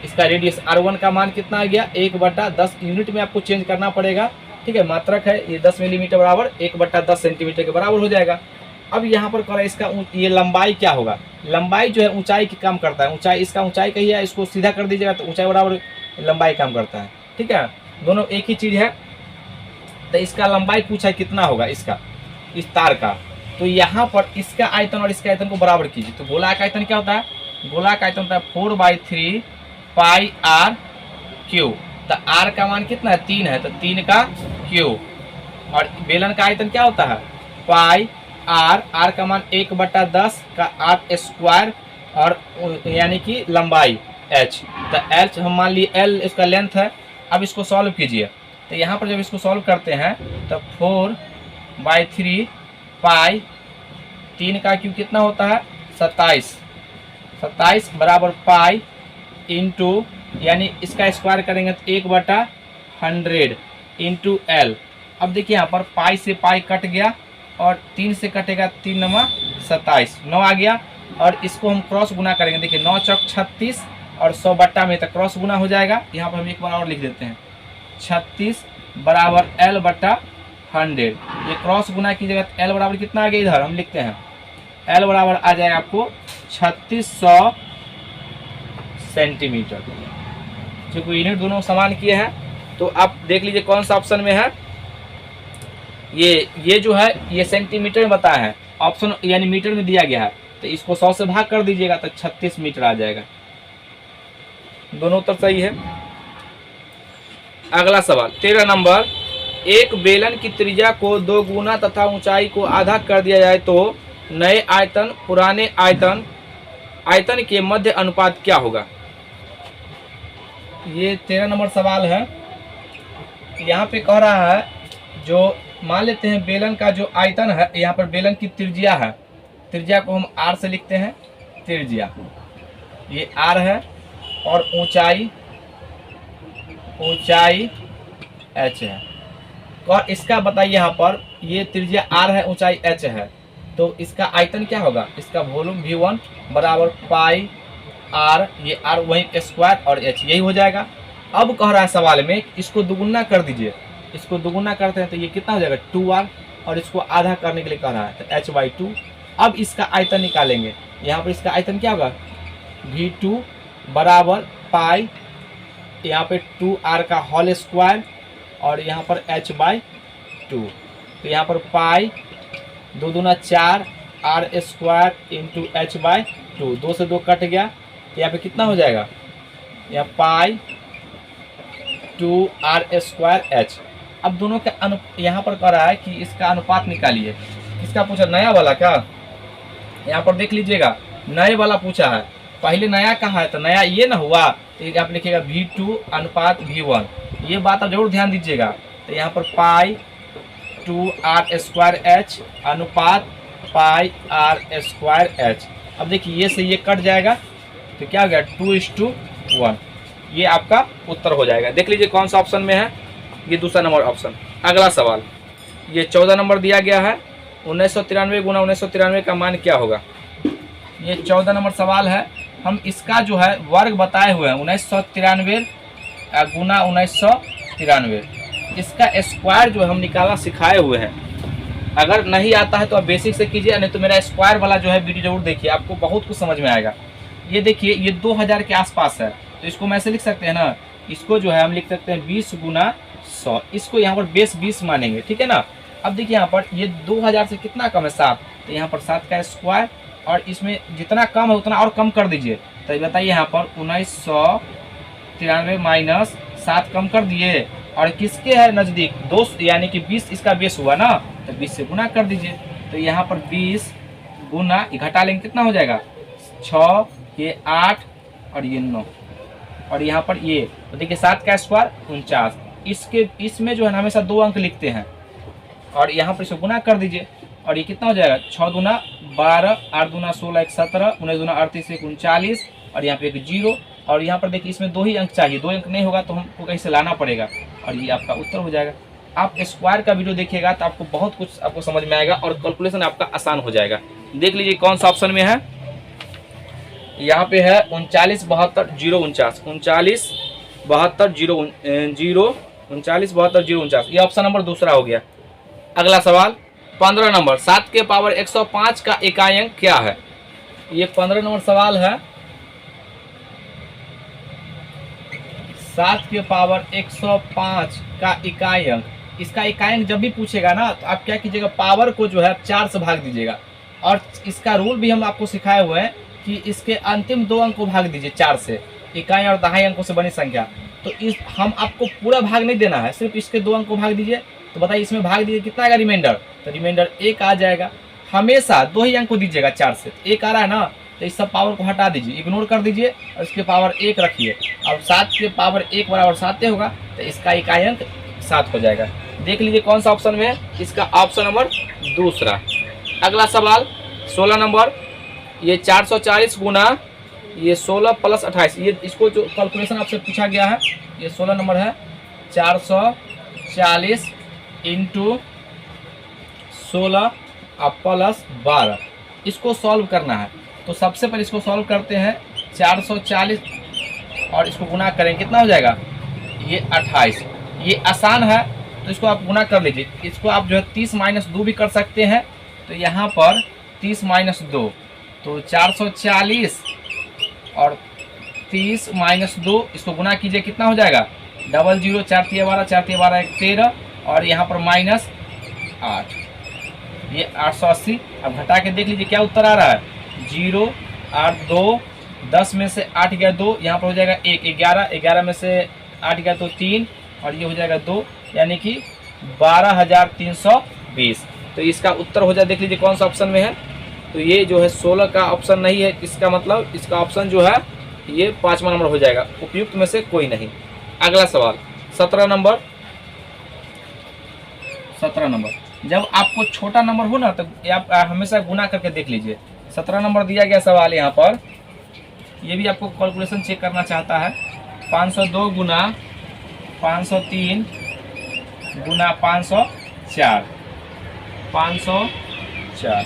इसका रेडियस R1 का मान कितना आ गया 1/10, यूनिट में आपको चेंज करना पड़ेगा, ठीक है, मात्रक है, ये 10 मिलीमीटर बराबर 1/10 सेंटीमीटर के बराबर हो जाएगा। अब यहाँ पर करा इसका ये लंबाई क्या होगा, लंबाई जो है ऊंचाई की काम करता है, ऊंचाई इसका ऊंचाई कही है, इसको सीधा कर दीजिएगा तो ऊंचाई बराबर लंबाई काम करता है, ठीक है, दोनों एक ही चीज़ है। तो इसका लंबाई पूछा है कितना होगा इसका, इस तार का, तो यहाँ पर इसका आयतन और इसका आयतन को बराबर कीजिए। तो गोला का आयतन क्या होता है? गोला का आयतन होता है 4/3 पाई आर क्यूब। तो आर का मान कितना है? 3 है, तो 3 का क्यूब। और बेलन का आयतन क्या होता है? पाई आर, आर का मान 1/10 का आर स्क्वायर, और यानी कि लंबाई एच। तो एच हम मान लिए एल इसका लेंथ है। अब इसको सॉल्व कीजिए। तो यहाँ पर जब इसको सॉल्व करते हैं तो 4/3 पाई, 3 का क्यूब कितना होता है? 27 बराबर पाई इंटू, यानी इसका स्क्वायर करेंगे तो 1/100 इंटू एल। अब देखिए यहाँ पर पाई से पाई कट गया और 3 से कटेगा, 3 9 27, 9 आ गया। और इसको हम क्रॉस गुना करेंगे। देखिए 9 चौक 36 और 100 बट्टा में, तो क्रॉस गुना हो जाएगा। यहाँ पर हम एक बार और लिख देते हैं, 36 बराबर L/100। ये क्रॉस गुना की जगह L बराबर कितना आ गया? इधर हम लिखते हैं L बराबर आ जाएगा आपको 3600 सेंटीमीटर। क्योंकि यूनिट दोनों समान किए हैं। तो आप देख लीजिए कौन सा ऑप्शन में है। ये जो है ये सेंटीमीटर में बताया है, ऑप्शन यानी मीटर में दिया गया है। तो इसको 100 से भाग कर दीजिएगा तो 36 मीटर आ जाएगा। दोनों उत्तर सही है। अगला सवाल 13 नंबर, एक बेलन की त्रिज्या को 2 गुना तथा ऊंचाई को आधा कर दिया जाए तो नए आयतन पुराने आयतन के मध्य अनुपात क्या होगा? ये 13 नंबर सवाल है। यहाँ पे कह रहा है, जो मान लेते हैं बेलन का जो आयतन है, यहाँ पर बेलन की त्रिज्या है, त्रिज्या को हम आर से लिखते हैं, त्रिज्या ये आर है, और ऊंचाई एच है। और इसका बताइए, यहाँ पर ये त्रिज्या आर है, ऊंचाई एच है, तो इसका आयतन क्या होगा? इसका वॉल्यूम V1 बराबर पाई आर, ये आर वही स्क्वायर और एच, यही हो जाएगा। अब कह रहा है सवाल में इसको दुगुना कर दीजिए। इसको दुगुना करते हैं तो ये कितना हो जाएगा? 2r, और इसको आधा करने के लिए कह रहा है तो h/2। अब इसका आयतन निकालेंगे। यहाँ पर इसका आयतन क्या होगा? V2 बराबर पाई, यहाँ पे 2r का होल स्क्वायर, और यहाँ पर h/2। तो यहाँ पर पाई 2 दूना 4 आर स्क्वायर इंटू h/2, 2 से 2 कट गया। तो यहाँ पे कितना हो जाएगा? यहाँ पाई 2r स्क्वायर h। अब दोनों के यहाँ पर कह रहा है कि इसका अनुपात निकालिए। किसका पूछा? नया वाला का। यहाँ पर देख लीजिएगा, नए वाला पूछा है। पहले नया कहाँ है? तो नया ये ना हुआ, तो आप लिखिएगा V2 अनुपात V1। ये बात आप जरूर ध्यान दीजिएगा। तो यहाँ पर पाई 2r स्क्वायर h अनुपात पाई r स्क्वायर h। अब देखिए ये से ये कट जाएगा, तो क्या हो गया? 2:1। ये आपका उत्तर हो जाएगा। देख लीजिए कौन सा ऑप्शन में है। ये दूसरा नंबर ऑप्शन। अगला सवाल, ये 14 नंबर दिया गया है, 1993 गुना 1993 का मान क्या होगा? ये 14 नंबर सवाल है। हम इसका जो है वर्ग बताए हुए हैं, 1993 गुना 1993। इसका स्क्वायर जो हम निकालना सिखाए हुए हैं। अगर नहीं आता है तो आप बेसिक से कीजिए, नहीं तो मेरा स्क्वायर वाला जो है वीडियो जरूर देखिए, आपको बहुत कुछ समझ में आएगा। ये देखिए, ये 2000 के आसपास है, तो इसको मैं ऐसे लिख सकते हैं ना, इसको जो है हम लिख सकते हैं 20 गुना 100। इसको यहाँ पर बेस 20 मानेंगे, ठीक है ना। अब देखिए यहाँ पर ये 2000 से कितना कम है? 7। तो यहाँ पर 7 का स्क्वायर, और इसमें जितना कम है उतना और कम कर दीजिए। तो बताइए यहाँ पर 1993 माइनस 7 कम कर दिए, और किसके है नज़दीक? 2, यानी कि 20 इसका बेस हुआ ना, तो 20 से गुना कर दीजिए। तो यहाँ पर 20 गुना, घटा लेंगे कितना हो जाएगा? 6, ये 8 और ये 9, और यहाँ पर ये तो देखिए 7 का स्क्वायर 49। इसमें जो है ना हमेशा 2 अंक लिखते हैं, और यहाँ पर इसको गुना कर दीजिए, और ये कितना हो जाएगा? 6 दूना 12, 8 दूना 16, 1 17, 19 दूना 38, 1 39, और यहाँ पे एक 0। और यहाँ पर देखिए इसमें 2 ही अंक चाहिए, 2 अंक नहीं होगा तो हमको कहीं से लाना पड़ेगा, और ये आपका उत्तर हो जाएगा। आप स्क्वायर का वीडियो देखिएगा तो आपको बहुत कुछ आपको समझ में आएगा, और कैलकुलेशन आपका आसान हो जाएगा। देख लीजिए कौन सा ऑप्शन में है। यहाँ पे है 39 72 0 49, 39 72 0 49, ये ऑप्शन नंबर दूसरा हो गया। अगला सवाल 15 नंबर, 7 के पावर 105 का इकाई अंक क्या है? ये 15 नंबर सवाल है। 7 के पावर 105 का इकाई अंक, इसका इकाई जब भी पूछेगा ना तो आप क्या कीजिएगा, पावर को जो है 4 से भाग दीजिएगा। और इसका रूल भी हम आपको सिखाए हुए हैं कि इसके अंतिम 2 अंक को भाग दीजिए 4 से, इकाई और दहाई अंकों से बनी संख्या। तो इस हम आपको पूरा भाग नहीं देना है, सिर्फ इसके 2 अंक को भाग दीजिए। तो बताइए इसमें भाग दीजिए कितना आएगा रिमाइंडर, तो रिमाइंडर 1 आ जाएगा। हमेशा 2 ही अंक को दीजिएगा 4 से, 1 आ रहा है ना, तो इस सब पावर को हटा दीजिए, इग्नोर कर दीजिए और इसके पावर 1 रखिए। अब 7 के पावर 1 बराबर 7 होगा, तो इसका इकाई अंक 7 हो जाएगा। देख लीजिए कौन सा ऑप्शन में है, इसका ऑप्शन नंबर दूसरा। अगला सवाल 16 नंबर, ये 440 गुना ये 16 प्लस 28, ये इसको जो कैलकुलेशन आपसे पूछा गया है, ये 16 नंबर है। 440 इंटू 16 प्लस 12, इसको सॉल्व करना है। तो सबसे पहले इसको सॉल्व करते हैं। 440 और इसको गुना करें, कितना हो जाएगा, ये 28। ये आसान है तो इसको आप गुना कर लीजिए। इसको आप जो है 30 माइनस 2 भी कर सकते हैं। तो यहाँ पर 30 माइनस 2, तो 440 और 30 माइनस 2, इसको गुना कीजिए, कितना हो जाएगा, 00, 4 3 12, 4 3 12 13, और यहाँ पर माइनस 8, ये 880। अब घटा के देख लीजिए क्या उत्तर आ रहा है, 0 8 2, 10 में से 8 गया 2, यहाँ पर हो जाएगा 1, 11, 11 में से 8 गया तो 3, और ये हो जाएगा 2, यानी कि 12,320। तो इसका उत्तर हो जाए, देख लीजिए कौन सा ऑप्शन में है। तो ये जो है 16 का ऑप्शन नहीं है, इसका मतलब इसका ऑप्शन जो है ये 5वां नंबर हो जाएगा, उपयुक्त में से कोई नहीं। अगला सवाल 17 नंबर। 17 नंबर, जब आपको छोटा नंबर हो ना तो आप हमेशा गुना करके देख लीजिए। 17 नंबर दिया गया सवाल यहाँ पर, ये भी आपको कैलकुलेशन चेक करना चाहता है। 502 गुना 503 गुना 504, 504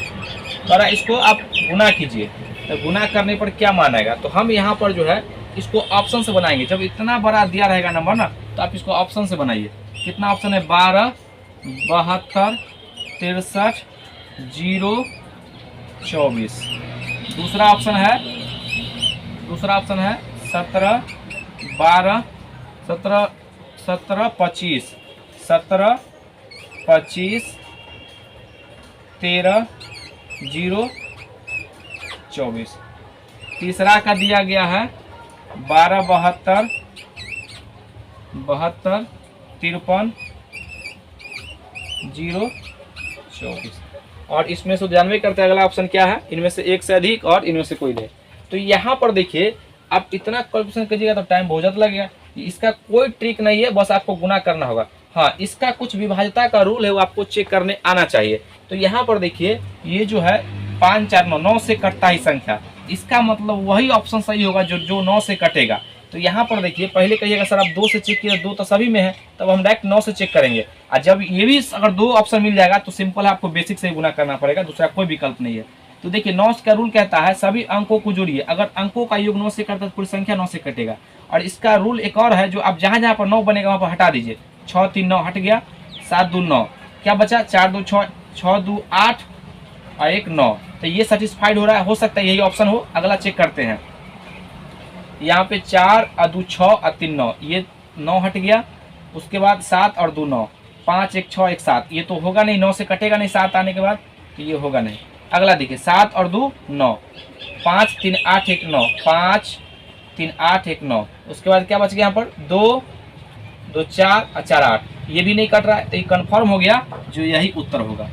और इसको आप गुना कीजिए। तो गुना करने पर क्या मान आएगा, तो हम यहाँ पर जो है इसको ऑप्शन से बनाएंगे। जब इतना बड़ा दिया रहेगा नंबर ना, तो आप इसको ऑप्शन से बनाइए। कितना ऑप्शन है, 12 72 63 0 24। दूसरा ऑप्शन है 17 12 17 17 25 17 25 13 0 24। तीसरा का दिया गया है 12 72 72 53 0 24। और इसमें से जानवे करते हैं अगला ऑप्शन क्या है, इनमें से एक से अधिक और इनमें से कोई नहीं। तो यहाँ पर देखिए आप इतना कैलकुलेशन कीजिएगा तो टाइम बहुत ज़्यादा लगेगा। इसका कोई ट्रिक नहीं है, बस आपको गुना करना होगा। हाँ, इसका कुछ विभाज्यता का रूल है, वो आपको चेक करने आना चाहिए। तो यहाँ पर देखिए ये जो है 5 4 9 9 से कटता ही संख्या, इसका मतलब वही ऑप्शन सही होगा जो 9 से कटेगा। तो यहाँ पर देखिए पहले कहिएगा सर आप 2 से चेक किए, 2 तो सभी में है, तब हम डायरेक्ट 9 से चेक करेंगे। और जब ये भी अगर 2 ऑप्शन मिल जाएगा तो सिंपल है, आपको बेसिक से ही गुना करना पड़ेगा, दूसरा कोई विकल्प नहीं है। तो देखिए 9 का रूल कहता है सभी अंकों को जोड़िए, अगर अंकों का योग 9 से करता है तो पूरी संख्या 9 से कटेगा। और इसका रूल एक और है, जो आप जहाँ जहाँ पर 9 बनेगा वहाँ पर हटा दीजिए। 6 3 9 हट गया, 7 2 9, क्या बचा 4 2 6, 6 2 8 और 1 9। तो ये सेटिस्फाइड हो रहा है, हो सकता है यही ऑप्शन हो। अगला चेक करते हैं, यहाँ पे 4 और 2 6 और 3 9, ये 9 हट गया। उसके बाद 7 और 2 9, 5 1 6 1 7, ये तो होगा नहीं, 9 से कटेगा नहीं 7 आने के बाद, तो ये होगा नहीं। अगला देखिए 7 और 2 9, 5 3 8 1 9, 5 3 8 1 9। उसके बाद क्या बच गया यहाँ पर 2 2 4 और 4 8, ये भी नहीं कट रहा है, तो ये कन्फर्म हो गया जो यही उत्तर होगा।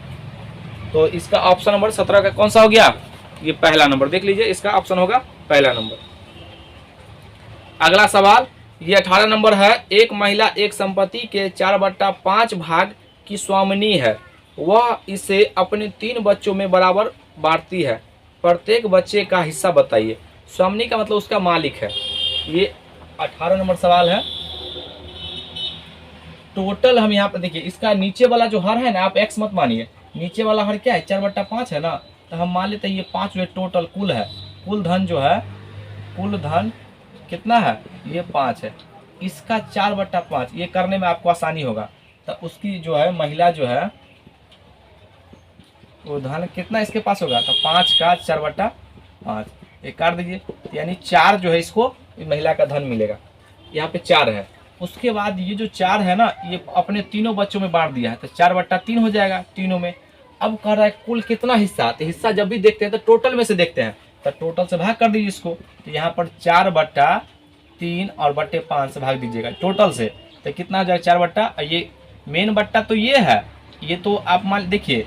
तो इसका ऑप्शन नंबर 17 का कौन सा हो गया, ये पहला नंबर। देख लीजिए इसका ऑप्शन होगा पहला नंबर। अगला सवाल ये 18 नंबर है। एक महिला एक संपत्ति के 4/5 भाग की स्वामिनी है, वह इसे अपने 3 बच्चों में बराबर बांटती है, प्रत्येक बच्चे का हिस्सा बताइए। स्वामिनी का मतलब उसका मालिक है। ये 18 नंबर सवाल है। टोटल हम यहाँ पर देखिए, इसका नीचे वाला जो हर है ना, आप एक्स मत मानिए, नीचे वाला हर क्या है 4/5 है ना, तो हम मान लेते हैं ये 5 जो टोटल कुल है। कुल धन जो है, कुल धन कितना है, ये 5 है। इसका 4/5 ये करने में आपको आसानी होगा। तो उसकी जो है महिला जो है वो धन कितना इसके पास होगा, तो 5 का 4/5 ये काट दीजिए, यानी 4 जो है इसको महिला का धन मिलेगा। यहाँ पे 4 है, उसके बाद ये जो 4 है ना, ये अपने तीनों बच्चों में बांट दिया है, तो 4/3 हो जाएगा तीनों में। अब कह रहा है कुल कितना हिस्सा, तो हिस्सा जब भी देखते हैं तो टोटल में से देखते हैं, तो टोटल से भाग कर दीजिए इसको। तो यहाँ पर 4/3 और बट्टे 5 से भाग दीजिएगा टोटल से, तो कितना हो जाएगा 4 ये मेन बट्टा तो ये है, ये तो आप मान देखिए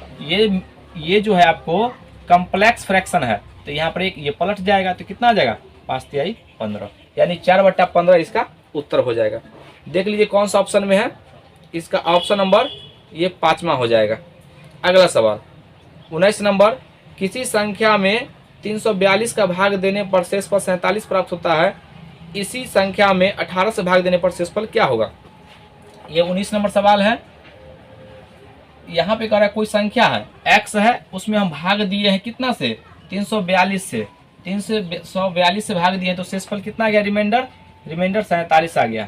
ये जो है आपको कम्प्लेक्स फ्रैक्शन है, तो यहाँ पर एक ये पलट जाएगा, तो कितना आ जाएगा 5×3=15, यानी 4/15 इसका उत्तर हो जाएगा। देख लीजिए कौन सा ऑप्शन में है, इसका ऑप्शन नंबर ये 5वां हो जाएगा। अगला सवाल 19 नंबर, किसी संख्या में 342 का भाग देने पर शेषफल 47 प्राप्त होता है, इसी संख्या में 18 से भाग देने पर शेषफल क्या होगा। ये 19 नंबर सवाल है। यहाँ पे कह रहा है कोई संख्या है x है, उसमें हम भाग दिए हैं कितना से 342 से, 342 से भाग दिए तो शेषफल कितना आ गया, रिमाइंडर 47 आ गया।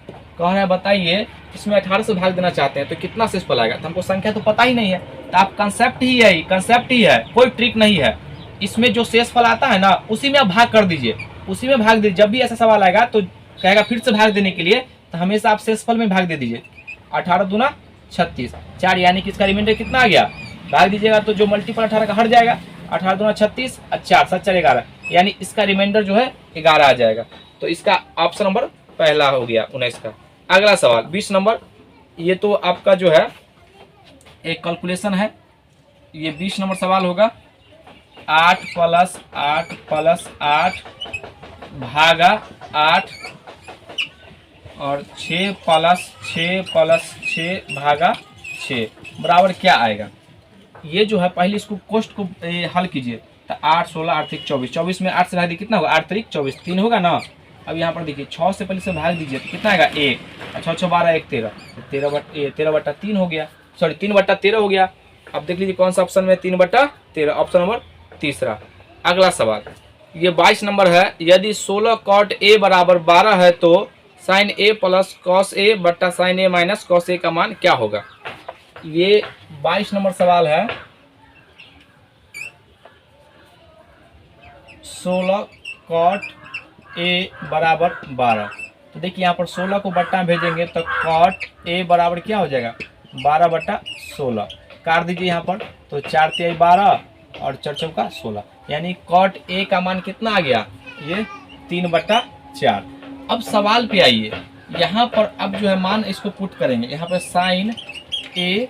कह रहा है बताइए इसमें 18 से भाग देना चाहते हैं तो कितना शेषफल आएगा, तो हमको संख्या तो पता ही नहीं है, तो आप कंसेप्ट ही है, कोई ट्रिक नहीं है। इसमें जो शेषफल आता है ना उसी में आप भाग कर दीजिए, उसी में भाग दीजिए। जब भी ऐसा सवाल आएगा तो कहेगा फिर से भाग देने के लिए, तो हमेशा आप शेषफल में भाग दे दीजिए। 18 दूना 36, 4 यानी कि इसका रिमाइंडर कितना आ गया, भाग दीजिएगा तो जो मल्टीपल 18 का हट जाएगा, 18 दूना 36 और 4 7 4 11, यानी इसका रिमाइंडर जो है 11 आ जाएगा। तो इसका ऑप्शन नंबर पहला हो गया 19 का। अगला सवाल 20 नंबर, ये तो आपका जो है एक कैलकुलेशन है, ये 20 नंबर सवाल होगा। 8 + 8 + 8 भागा 8 और 6 + 6 + 6 भागा 6 बराबर क्या आएगा। ये जो है पहले इसको कोष्ट को हल कीजिए, तो 8 16 8 3 24, 24 में 8 से भाग दिए कितना होगा, 8 3 24, 3 होगा ना। अब यहाँ पर देखिए 6 से पहले से भाग दीजिए तो कितना आएगा 1, 6 6 12 1 13, 13/3 हो गया, सॉरी 3/13 हो गया। अब देख लीजिए कौन सा ऑप्शन में 3/13, ऑप्शन नंबर तीसरा। अगला सवाल ये 22 नंबर है, यदि 16 cot a बराबर 12 है तो sin a + cos a बट्टा sin a - cos a का मान क्या होगा। ये 22 नंबर सवाल है। 16 cot a बराबर 12, तो देखिए यहाँ पर 16 को बट्टा में भेजेंगे तो cot a बराबर क्या हो जाएगा 12/16, काट दीजिए यहाँ पर, तो 4 × 12 और 4 × 16, यानी cot a का मान कितना आ गया, ये 3/4। अब सवाल पे आइए, यहाँ पर अब जो है मान इसको पुट करेंगे, यहाँ पर sin a,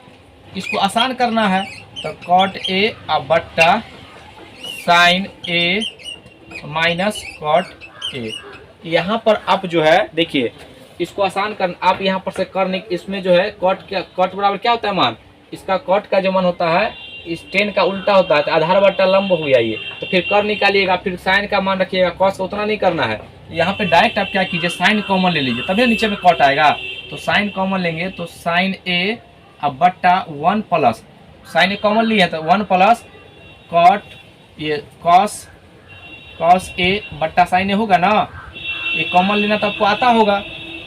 इसको आसान करना है तो cot a अब बट्टा sin a - cot a। यहाँ पर आप जो है देखिए इसको आसान कर, आप यहाँ पर से करने, इसमें जो है cot बराबर क्या होता है मान, इसका cot का जो मान होता है इस 10 का उल्टा होता है, तो आधार बट्टा लंब हो गया ये, तो फिर कर निकालिएगा, फिर साइन का मान रखिएगा, कॉस का उतना नहीं करना है। यहाँ पे डायरेक्ट आप क्या कीजिए साइन कॉमन ले लीजिए, तभी नीचे में कॉट आएगा, तो साइन कॉमन लेंगे तो साइन ए अब बट्टा 1 प्लस, साइन ए कॉमन लिया तो 1 प्लस कॉट ये कॉस ए बट्टा साइन ए होगा ना, ये कॉमन लेना तो आपको आता होगा,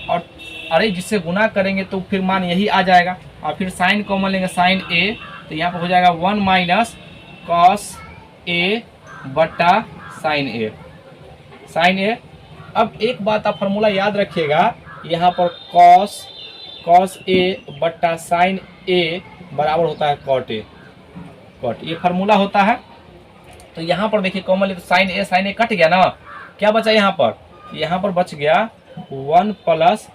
और अरे जिससे गुना करेंगे तो फिर मान यही आ जाएगा, और फिर साइन कॉमन लेंगे साइन ए, तो यहाँ पर हो जाएगा 1 - cos a बट्टा साइन ए। अब एक बात आप फार्मूला याद रखिएगा, यहाँ पर cos a बट्टा साइन a बराबर होता है cot a, ये फार्मूला होता है। तो यहाँ पर देखिए कॉमन ले तो साइन ए कट गया ना, क्या बचा यहाँ पर बच गया 1 प्लस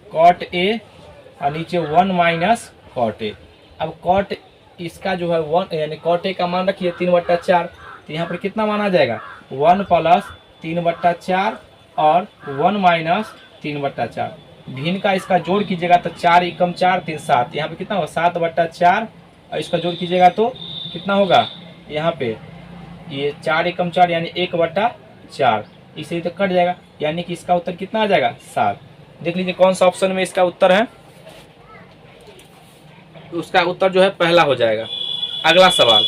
cot a और नीचे 1 - cot a। अब cot इसका जो है 1 यानी cot a का मान रखिए 3/4, तो यहाँ पर कितना मान आ जाएगा 1 प्लस 3/4 और 1 - 3/4, भिन्न का इसका जोड़ कीजिएगा तो 4 × 4 3 7, यहाँ पे कितना होगा 7/4, और इसका जोड़ कीजिएगा तो कितना होगा, यहाँ पे ये 4 × 4 यानी 1/4, इसे तो कट जाएगा, यानी कि इसका उत्तर कितना आ जाएगा 7। देख लीजिए कौन सा ऑप्शन में इसका उत्तर है, उसका उत्तर जो है पहला हो जाएगा। अगला सवाल,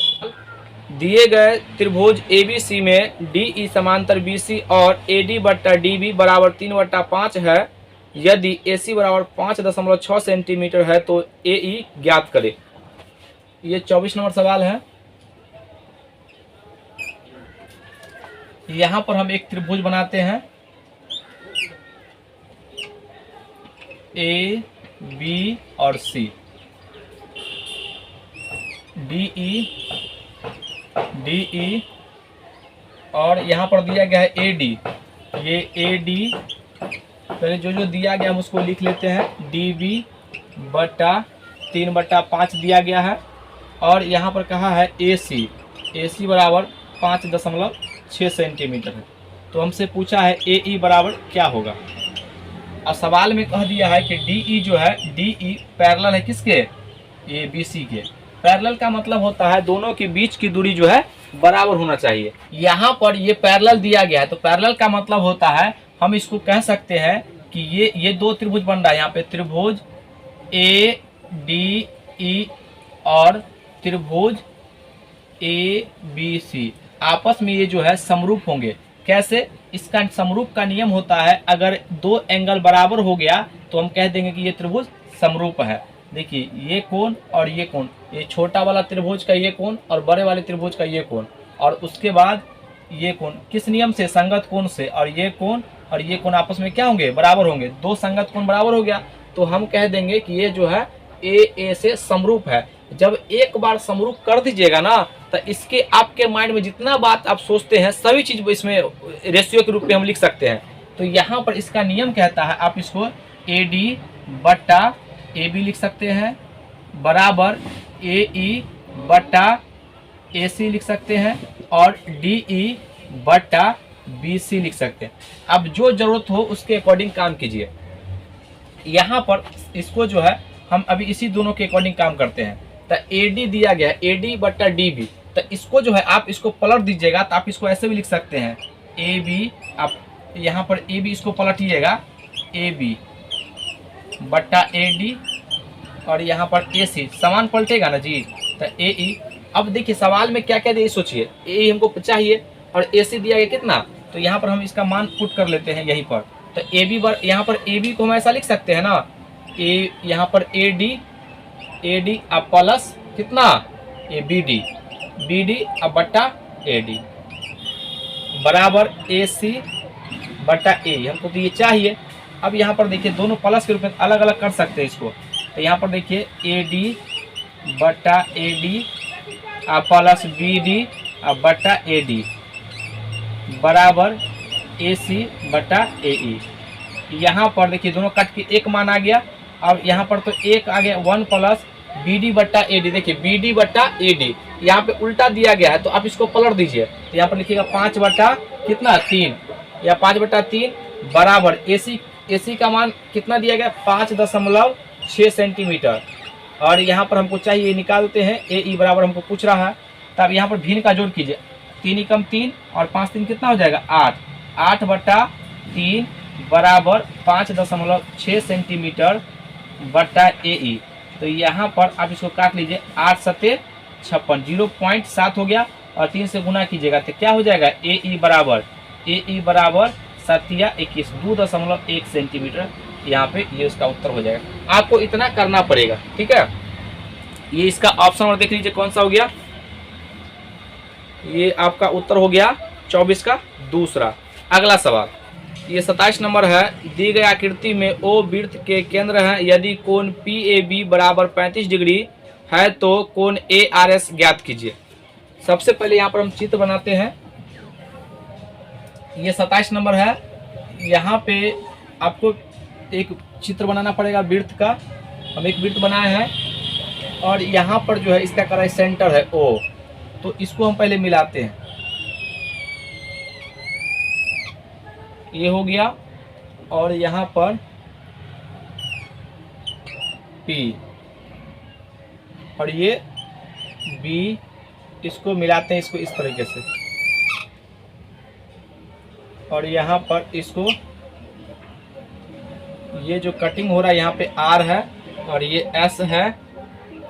दिए गए त्रिभुज ABC में DE समांतर BC और AD बट्टा DB बराबर 3/5 है, यदि AC बराबर 5.6 सेंटीमीटर है तो AE ज्ञात करें। ये 24 नंबर सवाल है। यहाँ पर हम एक त्रिभुज बनाते हैं, ए बी और सी, डी ई और यहाँ पर दिया गया है ए डी। ये ए डी पहले जो जो दिया गया हम उसको लिख लेते हैं, डी बी बटा 3/5 दिया गया है। और यहाँ पर कहा है ए सी बराबर 5.6 सेंटीमीटर है। तो हमसे पूछा है ए ई बराबर क्या होगा। अब सवाल में कह दिया है कि डी ई जो है, डी ई पैरेलल है किसके, ए बी सी के। पैरेलल का मतलब होता है दोनों के बीच की दूरी जो है बराबर होना चाहिए। यहाँ पर ये पैरेलल दिया गया है, तो पैरेलल का मतलब होता है हम इसको कह सकते हैं कि ये दो त्रिभुज बन रहा है। यहाँ पे त्रिभुज ए डी ई और त्रिभुज ए बी सी आपस में ये जो है समरूप होंगे। कैसे, इसका समरूप का नियम होता है अगर दो एंगल बराबर हो गया तो हम कह देंगे कि ये त्रिभुज समरूप है। देखिए ये कोण और ये कोण, ये छोटा वाला त्रिभुज का ये कोण और बड़े वाले त्रिभुज का ये कोण, और उसके बाद ये कोण किस नियम से, संगत कोण से। और ये कोण आपस में क्या होंगे, बराबर होंगे। दो संगत कोण बराबर हो गया तो हम कह देंगे कि ये जो है ए से समरूप है। जब एक बार समरूप कर दीजिएगा ना तो इसके आपके माइंड में जितना बात आप सोचते हैं सभी चीज इसमें रेशियो के रूप में हम लिख सकते हैं। तो यहाँ पर इसका नियम कहता है आप इसको ए डी बटा ए बी लिख सकते हैं बराबर ए ई बटा ए सी लिख सकते हैं और डी ई बटा बी सी लिख सकते हैं। अब जो जरूरत हो उसके अकॉर्डिंग काम कीजिए। यहाँ पर इसको जो है हम अभी इसी दोनों के अकॉर्डिंग काम करते हैं। तो ए डी दिया गया है, ए डी बटा डी बी, तो इसको जो है आप इसको पलट दीजिएगा तो आप इसको ऐसे भी लिख सकते हैं ए बी। आप यहाँ पर ए बी इसको पलटिएगा ए बी बटा ए डी और यहाँ पर ए सी समान पलटेगा ना जी, तो ए ई। अब देखिए सवाल में क्या क्या दिया सोचिए, ए हमको चाहिए और ए सी दिया गया कितना, तो यहाँ पर हम इसका मान पुट कर लेते हैं यहीं पर। तो ए बी यहाँ पर ए बी को हम ऐसा लिख सकते हैं ना, ए यहाँ पर ए डी अब प्लस कितना ए बी डी अब बटा ए डी बराबर ए सी बटा ए, हमको तो ये चाहिए। अब यहाँ पर देखिए दोनों प्लस के रूप में अलग अलग कर सकते हैं इसको। तो यहाँ पर देखिए ए डी बटा A D plus B D बटा ए डी बराबर ए सी बटा ए ई। यहाँ पर देखिए दोनों कट के एक मान आ गया। अब यहाँ पर तो एक आ गया 1 प्लस बी डी बटा ए डी। देखिए बी डी बटा ए डी यहाँ पे उल्टा दिया गया है तो आप इसको पलट दीजिए। तो यहाँ पर लिखिएगा 5 बटा कितना 3 या 5 बटा 3 बराबर ए सी का मान कितना दिया गया 5.6 सेंटीमीटर। और यहाँ पर हमको चाहिए निकाल देते हैं ए ई बराबर हमको पूछ रहा है। तब यहाँ पर भिन्न का जोड़ कीजिए, 3 एकम 3 और 5 3 कितना हो जाएगा 8 बटा 3 बराबर 5.6 सेंटीमीटर बटा ए ई। तो यहाँ पर आप इसको काट लीजिए 8 सत्ते 56 0.7 हो गया और 3 से गुना कीजिएगा तो क्या हो जाएगा ए ई बराबर 7 21 2.1 सेंटीमीटर। यहाँ पे ये उसका उत्तर हो जाएगा। आपको इतना करना पड़ेगा, ठीक है। ये इसका ऑप्शन और देख लीजिए कौन सा हो गया, ये आपका उत्तर हो गया 24 का दूसरा। अगला सवाल ये 27 नंबर है। दी गई आकृति में ओ वृत्त के केंद्र है, यदि कोण पी ए बी बराबर 35 डिग्री है तो कोण ए आर एस ज्ञात कीजिए। सबसे पहले यहाँ पर हम चित्र बनाते हैं। ये 27 नंबर है। यहाँ पे आपको एक चित्र बनाना पड़ेगा वृत्त का। हम एक वृत्त बनाए हैं और यहाँ पर जो है इसका करा सेंटर है ओ, तो इसको हम पहले मिलाते हैं। ये हो गया और यहाँ पर P और ये B, इसको मिलाते हैं इसको इस तरीके से। और यहाँ पर इसको ये जो कटिंग हो रहा है यहाँ पे R है और ये S है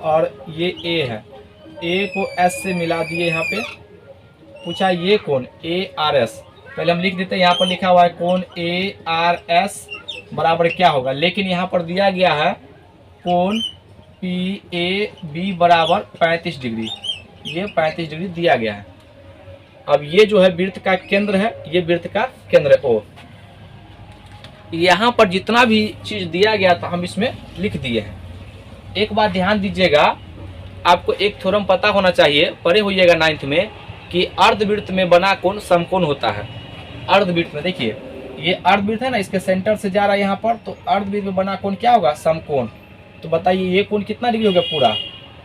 और ये A है। A को S से मिला दिए। यहाँ पे पूछा ये कोण ARS, पहले हम लिख देते हैं। यहाँ पर लिखा हुआ है कोण ARS बराबर क्या होगा, लेकिन यहाँ पर दिया गया है कोण PAB बराबर 35 डिग्री। ये 35 डिग्री दिया गया है। अब ये जो है वृत्त का केंद्र है, ये वृत्त का केंद्र है O। यहाँ पर जितना भी चीज दिया गया था हम इसमें लिख दिए हैं। एक बात ध्यान दीजिएगा, आपको एक थ्योरम पता होना चाहिए, पढ़े होइएगा 9th में, कि अर्धवृत्त में बना कोण समकोण होता है। अर्धवृत्त में देखिए, ये अर्धवृत्त है ना, इसके सेंटर से जा रहा है यहाँ पर, तो अर्धवृत्त में बना कोण क्या होगा? समकोण। तो बताइए ये कोण कितना डिग्री हो गया पूरा?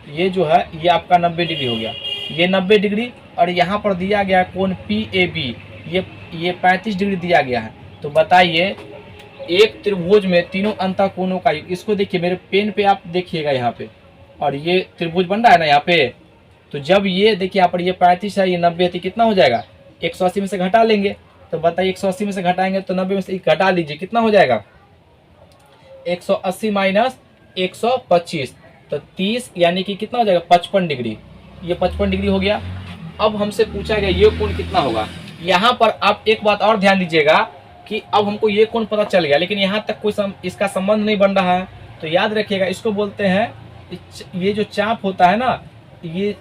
ये जो है ये आपका 90 डिग्री हो गया, ये 90 डिग्री, और यहाँ पर दिया गया कोण PAB, ये 35 डिग्री दिया गया है। तो बताइए एक त्रिभुज में तीनों अंतः कोणों का, इसको देखिए मेरे पेन पे आप देखिएगा यहाँ पे, और ये त्रिभुज बन रहा है ना यहाँ पे, तो जब ये देखिए यहाँ पर ये 35 है, ये 90 है, तो कितना हो जाएगा? 180 में से घटा लेंगे। तो बताइए 180 में से घटाएंगे तो 90 में से घटा लीजिए, कितना हो जाएगा? 180 माइनस 125, तो 30, यानी कि कितना हो जाएगा? 55 डिग्री। ये 55 डिग्री हो गया। अब हमसे पूछा गया ये कोण कितना होगा। यहाँ पर आप एक बात और ध्यान दीजिएगा कि अब हमको ये कोण पता चल गया, लेकिन यहाँ तक कोई इसका संबंध नहीं बन रहा है। तो याद रखिएगा, इसको बोलते हैं, ये जो चाप होता है ना, ये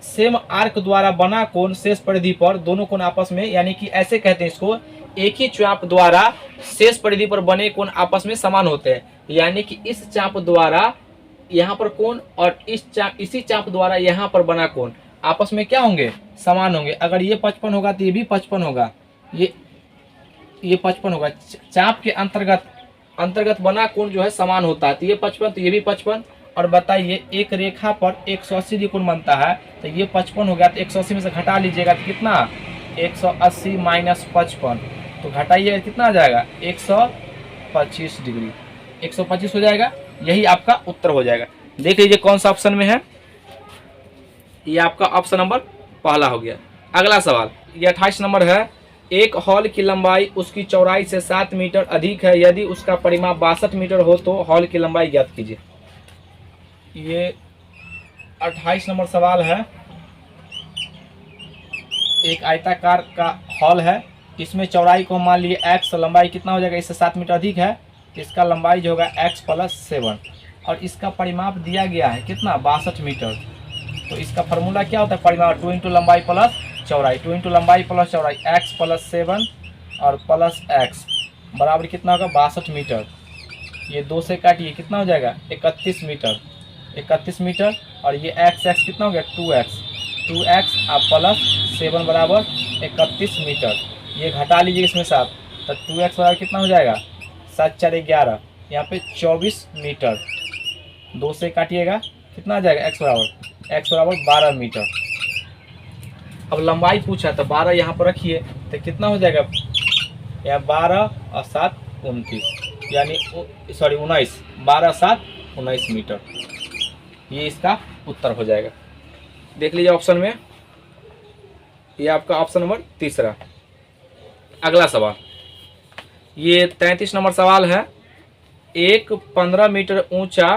सेम आर्क द्वारा बना कोण शेष परिधि पर दोनों कोण आपस में, यानी कि ऐसे कहते हैं इसको, एक ही चाप द्वारा शेष परिधि पर बने कोण आपस में समान होते हैं। यानी कि इस चाप द्वारा यहाँ पर कोण और इसी चाप द्वारा यहाँ पर बना कोण आपस में क्या होंगे? समान होंगे। अगर ये 55 होगा तो ये भी 55 होगा, ये 55 होगा। चाप के अंतर्गत बना कोण जो है समान होता है, तो ये 55 तो ये भी 55। और बताइए एक रेखा पर 180 डिग्री कोण बनता है, तो ये 55 हो गया, तो 180 में से घटा लीजिएगा तो कितना? 180 माइनस 55, तो घटाइएगा कितना आ जाएगा? 125 डिग्री, 125 हो जाएगा। यही आपका उत्तर हो जाएगा। देख लीजिए कौन सा ऑप्शन में है, ये आपका ऑप्शन नंबर पहला हो गया। अगला सवाल, ये 28 नंबर है। एक हॉल की लंबाई उसकी चौड़ाई से 7 मीटर अधिक है, यदि उसका परिमाप 62 मीटर हो तो हॉल की लंबाई ज्ञात कीजिए। ये 28 नंबर सवाल है। एक आयताकार का हॉल है, इसमें चौड़ाई को मान लिए x, लंबाई कितना हो जाएगा? इससे 7 मीटर अधिक है, इसका लंबाई जो होगा x + 7, और इसका परिमाप दिया गया है कितना? 62 मीटर। तो इसका फार्मूला क्या होता है? परिमाप 2 × लंबाई प्लस चौड़ाई, 2 × लंबाई प्लस चौड़ाई, x + 7 और प्लस x बराबर कितना होगा? 62 मीटर। ये 2 से काटिए, कितना हो जाएगा? 31 मीटर, 31 मीटर। और ये x कितना हो गया? 2x आप प्लस 7 बराबर 31 मीटर। ये घटा लीजिए इसमें 7, तो 2x बराबर कितना हो जाएगा? 7 × 4 = 11, यहाँ पे 24 मीटर। 2 से काटिएगा, कितना आ जाएगा? x बराबर 12 मीटर। अब लंबाई पूछा तो 12 यहाँ पर रखिए, तो कितना हो जाएगा? यहाँ 12 और 7 29, यानी 19, 12 7 19 मीटर। ये इसका उत्तर हो जाएगा। देख लीजिए ऑप्शन में, ये आपका ऑप्शन नंबर तीसरा। अगला सवाल, ये 33 नंबर सवाल है। एक 15 मीटर ऊंचा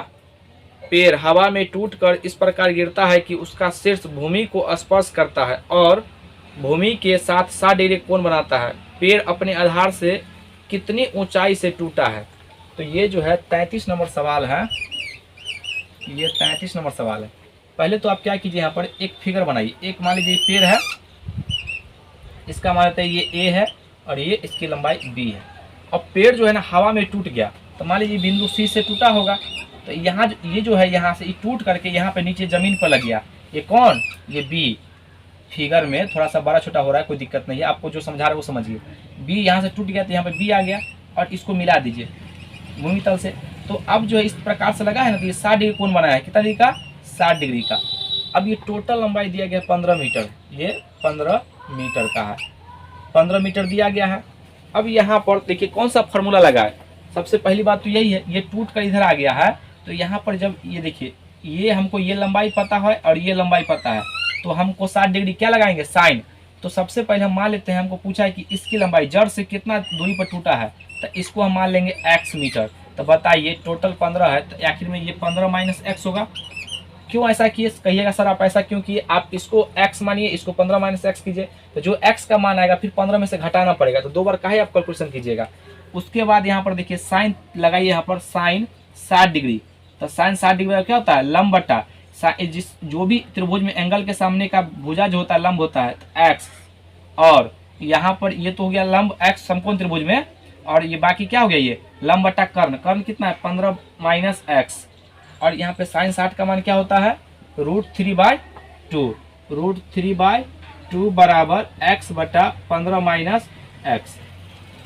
पेड़ हवा में टूटकर इस प्रकार गिरता है कि उसका शीर्ष भूमि को स्पर्श करता है और भूमि के साथ 60 डिग्री कोण बनाता है। पेड़ अपने आधार से कितनी ऊंचाई से टूटा है? तो ये जो है 33 नंबर सवाल है। ये 33 नंबर सवाल है। पहले तो आप क्या कीजिए, यहाँ पर एक फिगर बनाइए। एक मान लीजिए पेड़ है, इसका मान लेते हैं ये A है और ये इसकी लंबाई B है। अब पेड़ जो है ना हवा में टूट गया, तो मान लीजिए बिंदु C से टूटा होगा, तो यहाँ ये जो है यहाँ से टूट करके यहाँ पे नीचे जमीन पर लग गया। ये कौन? ये B। फिगर में थोड़ा सा बड़ा छोटा हो रहा है, कोई दिक्कत नहीं है, आपको जो समझा रहा है वो समझिए। B यहाँ से टूट गया तो यहाँ पे B आ गया, और इसको मिला दीजिए भूमि तल से। तो अब जो है इस प्रकार से लगा है ना, तो ये 60 डिग्री कोण बनाया है। कितना डिग्री का? 60 डिग्री का। अब ये टोटल लंबाई दिया गया 15 मीटर, ये 15 मीटर का है, 15 मीटर दिया गया है। अब यहाँ पर देखिए कौन सा फार्मूला लगा है। सबसे पहली बात तो यही है, ये टूट कर इधर आ गया है, तो यहाँ पर जब ये देखिए, ये हमको ये लंबाई पता है और ये लंबाई पता है, तो हमको 60 डिग्री क्या लगाएंगे? साइन। तो सबसे पहले हम मान लेते हैं, हमको पूछा है कि इसकी लंबाई जड़ से कितना दूरी पर टूटा है, तो इसको हम मान लेंगे x मीटर। तो बताइए टोटल 15 है, तो आखिर में ये 15 माइनस x होगा। क्यों ऐसा किए कहिएगा सर आप ऐसा क्यों किए? आप इसको x मानिए, इसको 15 माइनस x कीजिए, तो जो x का मान आएगा फिर 15 में से घटाना पड़ेगा, तो 2 बार काहे आप कैलकुलेशन कीजिएगा। उसके बाद यहाँ पर देखिए साइन लगाइए, यहाँ पर साइन 60 डिग्री। तो साइन 60 डिग्री क्या होता है? लंब बटा जिस जो भी त्रिभुज में एंगल के सामने का भुजा जो होता है लंब होता है, तो x। और यहाँ पर ये तो हो गया लंब x समकोण त्रिभुज में, और ये बाकी क्या हो गया, ये लंब बटा कर्ण, कर्ण कितना है 15 माइनस एक्स, और यहाँ पे साइन 60 का मान क्या होता है √3/2, √3/2 बराबर x बटा 15 माइनस एक्स।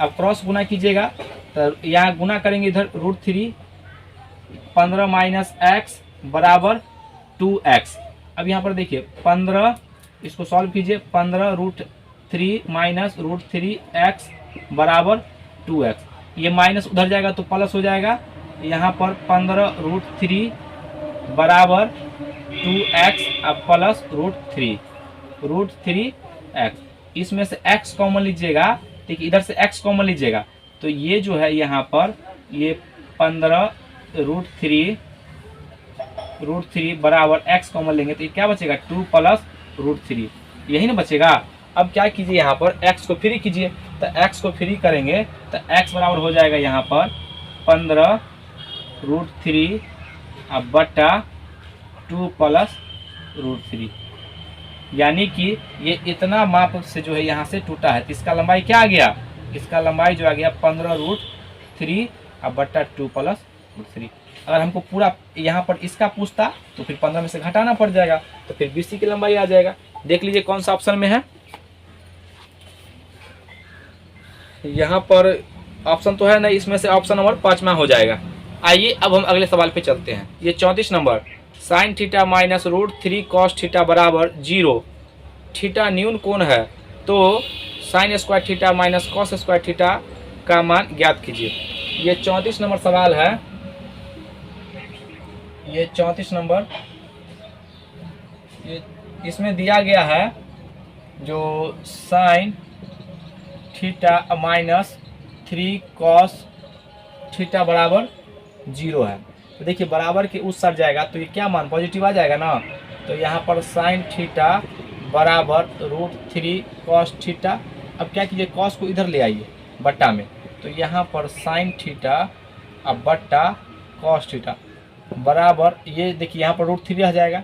अब क्रॉस गुना कीजिएगा तो यहाँ गुना करेंगे इधर √3 15 माइनस एक्स बराबर 2x। अब यहाँ पर देखिए 15, इसको सॉल्व कीजिए, 15√3 माइनस √3x बराबर 2x, ये माइनस उधर जाएगा तो प्लस हो जाएगा, यहाँ पर 15√3 बराबर 2x अब प्लस √3x, इसमें से x कॉमन लीजिएगा, ठीक इधर से x कॉमन लीजिएगा तो ये जो है यहाँ पर ये 15√3 बराबर x कॉमन लेंगे तो ये क्या बचेगा 2 प्लस √3, यही ना बचेगा। अब क्या कीजिए यहाँ पर x को फ्री कीजिए, तो x को फ्री करेंगे तो x बराबर हो जाएगा यहाँ पर 15√3 अब बटा 2 प्लस √3, यानी कि ये इतना माप से जो है यहाँ से टूटा है, तो इसका लंबाई क्या आ गया, इसका लंबाई जो आ गया 15√3 अब बटा 2 प्लस √3। अगर हमको पूरा यहाँ पर इसका पूछता तो फिर 15 में से घटाना पड़ जाएगा, तो फिर BC की लंबाई आ जाएगा। देख लीजिए कौन सा ऑप्शन में है, यहाँ पर ऑप्शन तो है नहीं, इसमें से ऑप्शन नंबर 5वां हो जाएगा। आइए अब हम अगले सवाल पे चलते हैं। ये 34 number, sine theta minus √3 cos theta बराबर 0, थीटा न्यून कोण है तो sine square theta minus cos square theta का मान ज्ञात कीजिए। ये 34 नंबर सवाल है, ये 34 नंबर, ये इसमें दिया गया है जो sine theta minus 3 cos theta बराबर 0 है। तो देखिए बराबर के उस साइड जाएगा तो ये क्या मान पॉजिटिव आ जाएगा ना, तो यहाँ पर साइन थीटा बराबर √3 कॉस थीटा। अब क्या कीजिए कॉस को इधर ले आइए बट्टा में, तो यहाँ पर साइन थीटा अब बट्टा कॉस थीटा बराबर, ये देखिए यहाँ पर √3 आ जाएगा।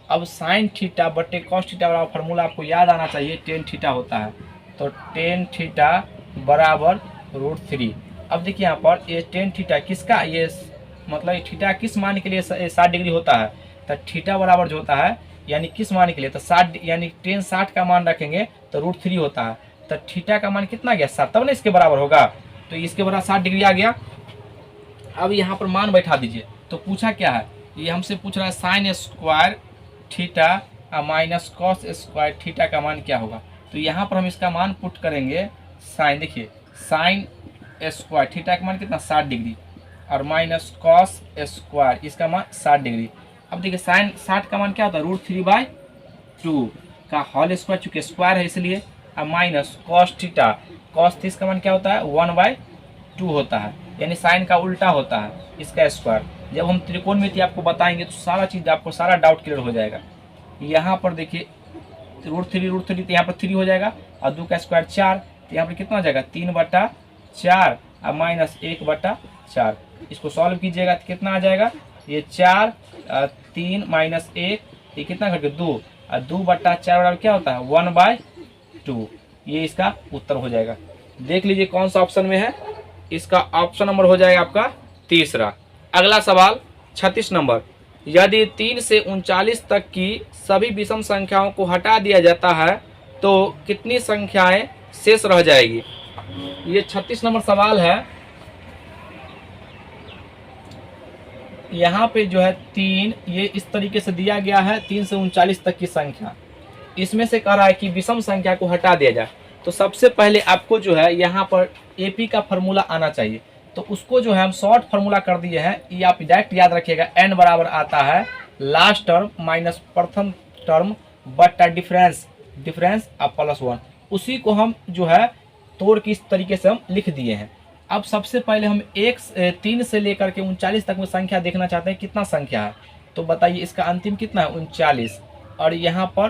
अब साइन थीटा बट्टे कॉस थीटा बराबर फार्मूला आपको याद आना चाहिए, टेन थीटा होता है, तो टेन थीटा बराबर √3। अब देखिए यहाँ पर ये टेन थीटा किसका, ये मतलब थीटा किस मान के लिए 60 डिग्री होता है, तो थीटा बराबर जो होता है यानी किस मान के लिए, तो 60 यानी टेन 60 का मान रखेंगे तो √3 होता है, तो थीटा का मान कितना गया 7, तब ना इसके बराबर होगा, तो इसके बराबर 60 डिग्री आ गया। अब यहाँ पर मान बैठा दीजिए, तो पूछा क्या है, ये हमसे पूछ रहा है sine square theta minus cos square theta का मान क्या होगा। तो यहाँ पर हम इसका मान पुट करेंगे साइन, देखिए साइन स्क्वायर थीटा का मान कितना 60 डिग्री और माइनस कॉस स्क्वायर इसका मान 60 डिग्री। अब देखिए साइन 60 का मान क्या होता है √3/2 का होल स्क्वायर, चूँकि स्क्वायर है इसलिए, अब minus cos theta, cos theta का मान क्या होता है 1/2 होता है, यानी साइन का उल्टा होता है इसका स्क्वायर। जब हम त्रिकोणमिति आपको बताएंगे तो सारा चीज़ आपको सारा डाउट क्लियर हो जाएगा। यहाँ पर देखिए √3 तो यहाँ पर 3 हो जाएगा और 2 का स्क्वायर 4, तो यहाँ पर कितना हो जाएगा 3/4 और माइनस 1/4। इसको सॉल्व कीजिएगा तो कितना आ जाएगा, ये 4 3 माइनस 1, ये कितना घट गया 2 और 2/4 बराबर क्या होता है 1/2, ये इसका उत्तर हो जाएगा। देख लीजिए कौन सा ऑप्शन में है, इसका ऑप्शन नंबर हो जाएगा आपका तीसरा। अगला सवाल 36 नंबर, यदि 3 से 39 तक की सभी विषम संख्याओं को हटा दिया जाता है तो कितनी संख्याएं शेष रह जाएगी। ये 36 नंबर सवाल है। यहाँ पे जो है 3, ये इस तरीके से दिया गया है 3 से 39 तक की संख्या, इसमें से कह रहा है कि विषम संख्या को हटा दिया जाए। तो सबसे पहले आपको जो है यहाँ पर AP का फॉर्मूला आना चाहिए, तो उसको जो है हम शॉर्ट फार्मूला कर दिए हैं, ये आप डायरेक्ट याद रखिएगा, n बराबर आता है लास्ट टर्म माइनस प्रथम टर्म बटा डिफरेंस अब +1। उसी को हम जो है तोड़ के इस तरीके से हम लिख दिए हैं। अब सबसे पहले हम 3 से लेकर के 39 तक में संख्या देखना चाहते हैं कितना संख्या है, तो बताइए इसका अंतिम कितना है 39, और यहाँ पर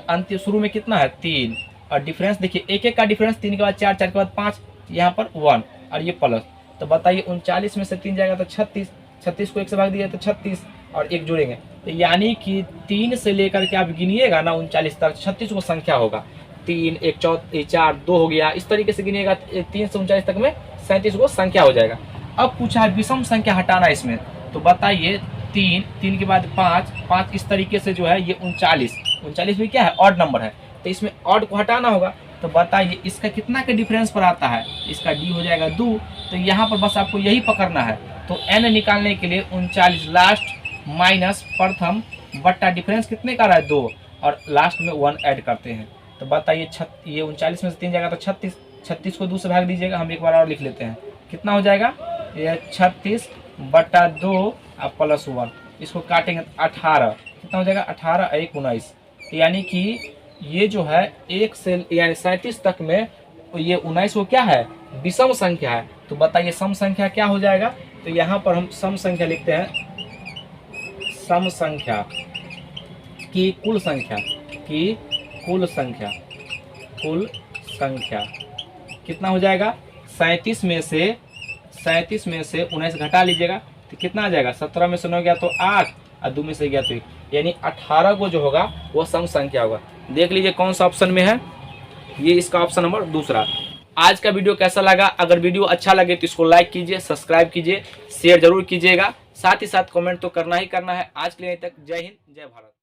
अंतिम शुरू में कितना है 3, और डिफरेंस देखिए एक एक का डिफरेंस 3 के बाद 4, 4 के बाद 5, यहाँ पर 1 और ये प्लस। तो बताइए 39 में से 3 जाएगा तो 36, 36 को 1 से भाग दिया तो 36 और 1 जोड़ेंगे, तो यानी कि 3 से लेकर के आप गिनिएगा ना 39 तक 36 को संख्या होगा। 3, एक 4, 2 हो गया, इस तरीके से गिनिएगा 3 से 39 तक में 37 को संख्या हो जाएगा। अब पूछा है विषम संख्या हटाना इसमें, तो बताइए 3 के बाद 5 इस तरीके से जो है ये 39 भी क्या है ऑड नंबर है, तो इसमें ऑड को हटाना होगा। तो बताइए इसका कितना के डिफरेंस पर आता है, इसका डी हो जाएगा 2। तो यहाँ पर बस आपको यही पकड़ना है। तो एन निकालने के लिए 39 लास्ट माइनस प्रथम बट्टा डिफरेंस कितने का रहा है 2 और लास्ट में 1 ऐड करते हैं। तो बताइए ये 39 में से 3 जाएगा तो 36 को 2 से भाग दीजिएगा। हम एक बार और लिख लेते हैं, कितना हो जाएगा ये 36 बट्टा 2 और प्लस 1, इसको काटेंगे 18, कितना हो जाएगा 18 1 19। यानी कि ये जो है 1 से यानी 37 तक में ये 19 को क्या है विषम संख्या है। तो बताइए सम संख्या क्या हो जाएगा। तो यहाँ पर हम सम संख्या लिखते हैं, सम संख्या की कुल संख्या कितना हो जाएगा 37 में से 19 घटा लीजिएगा तो कितना आ जाएगा 17 में से 9 गया तो 8 और 2 में से गया तो 1, यानी 18 को जो होगा वो सम संख्या होगा। देख लीजिए कौन सा ऑप्शन में है, ये इसका ऑप्शन नंबर दूसरा। आज का वीडियो कैसा लगा, अगर वीडियो अच्छा लगे तो इसको लाइक कीजिए, सब्सक्राइब कीजिए, शेयर जरूर कीजिएगा, साथ ही साथ कमेंट तो करना ही करना है। आज के लिए तक जय हिंद जय भारत।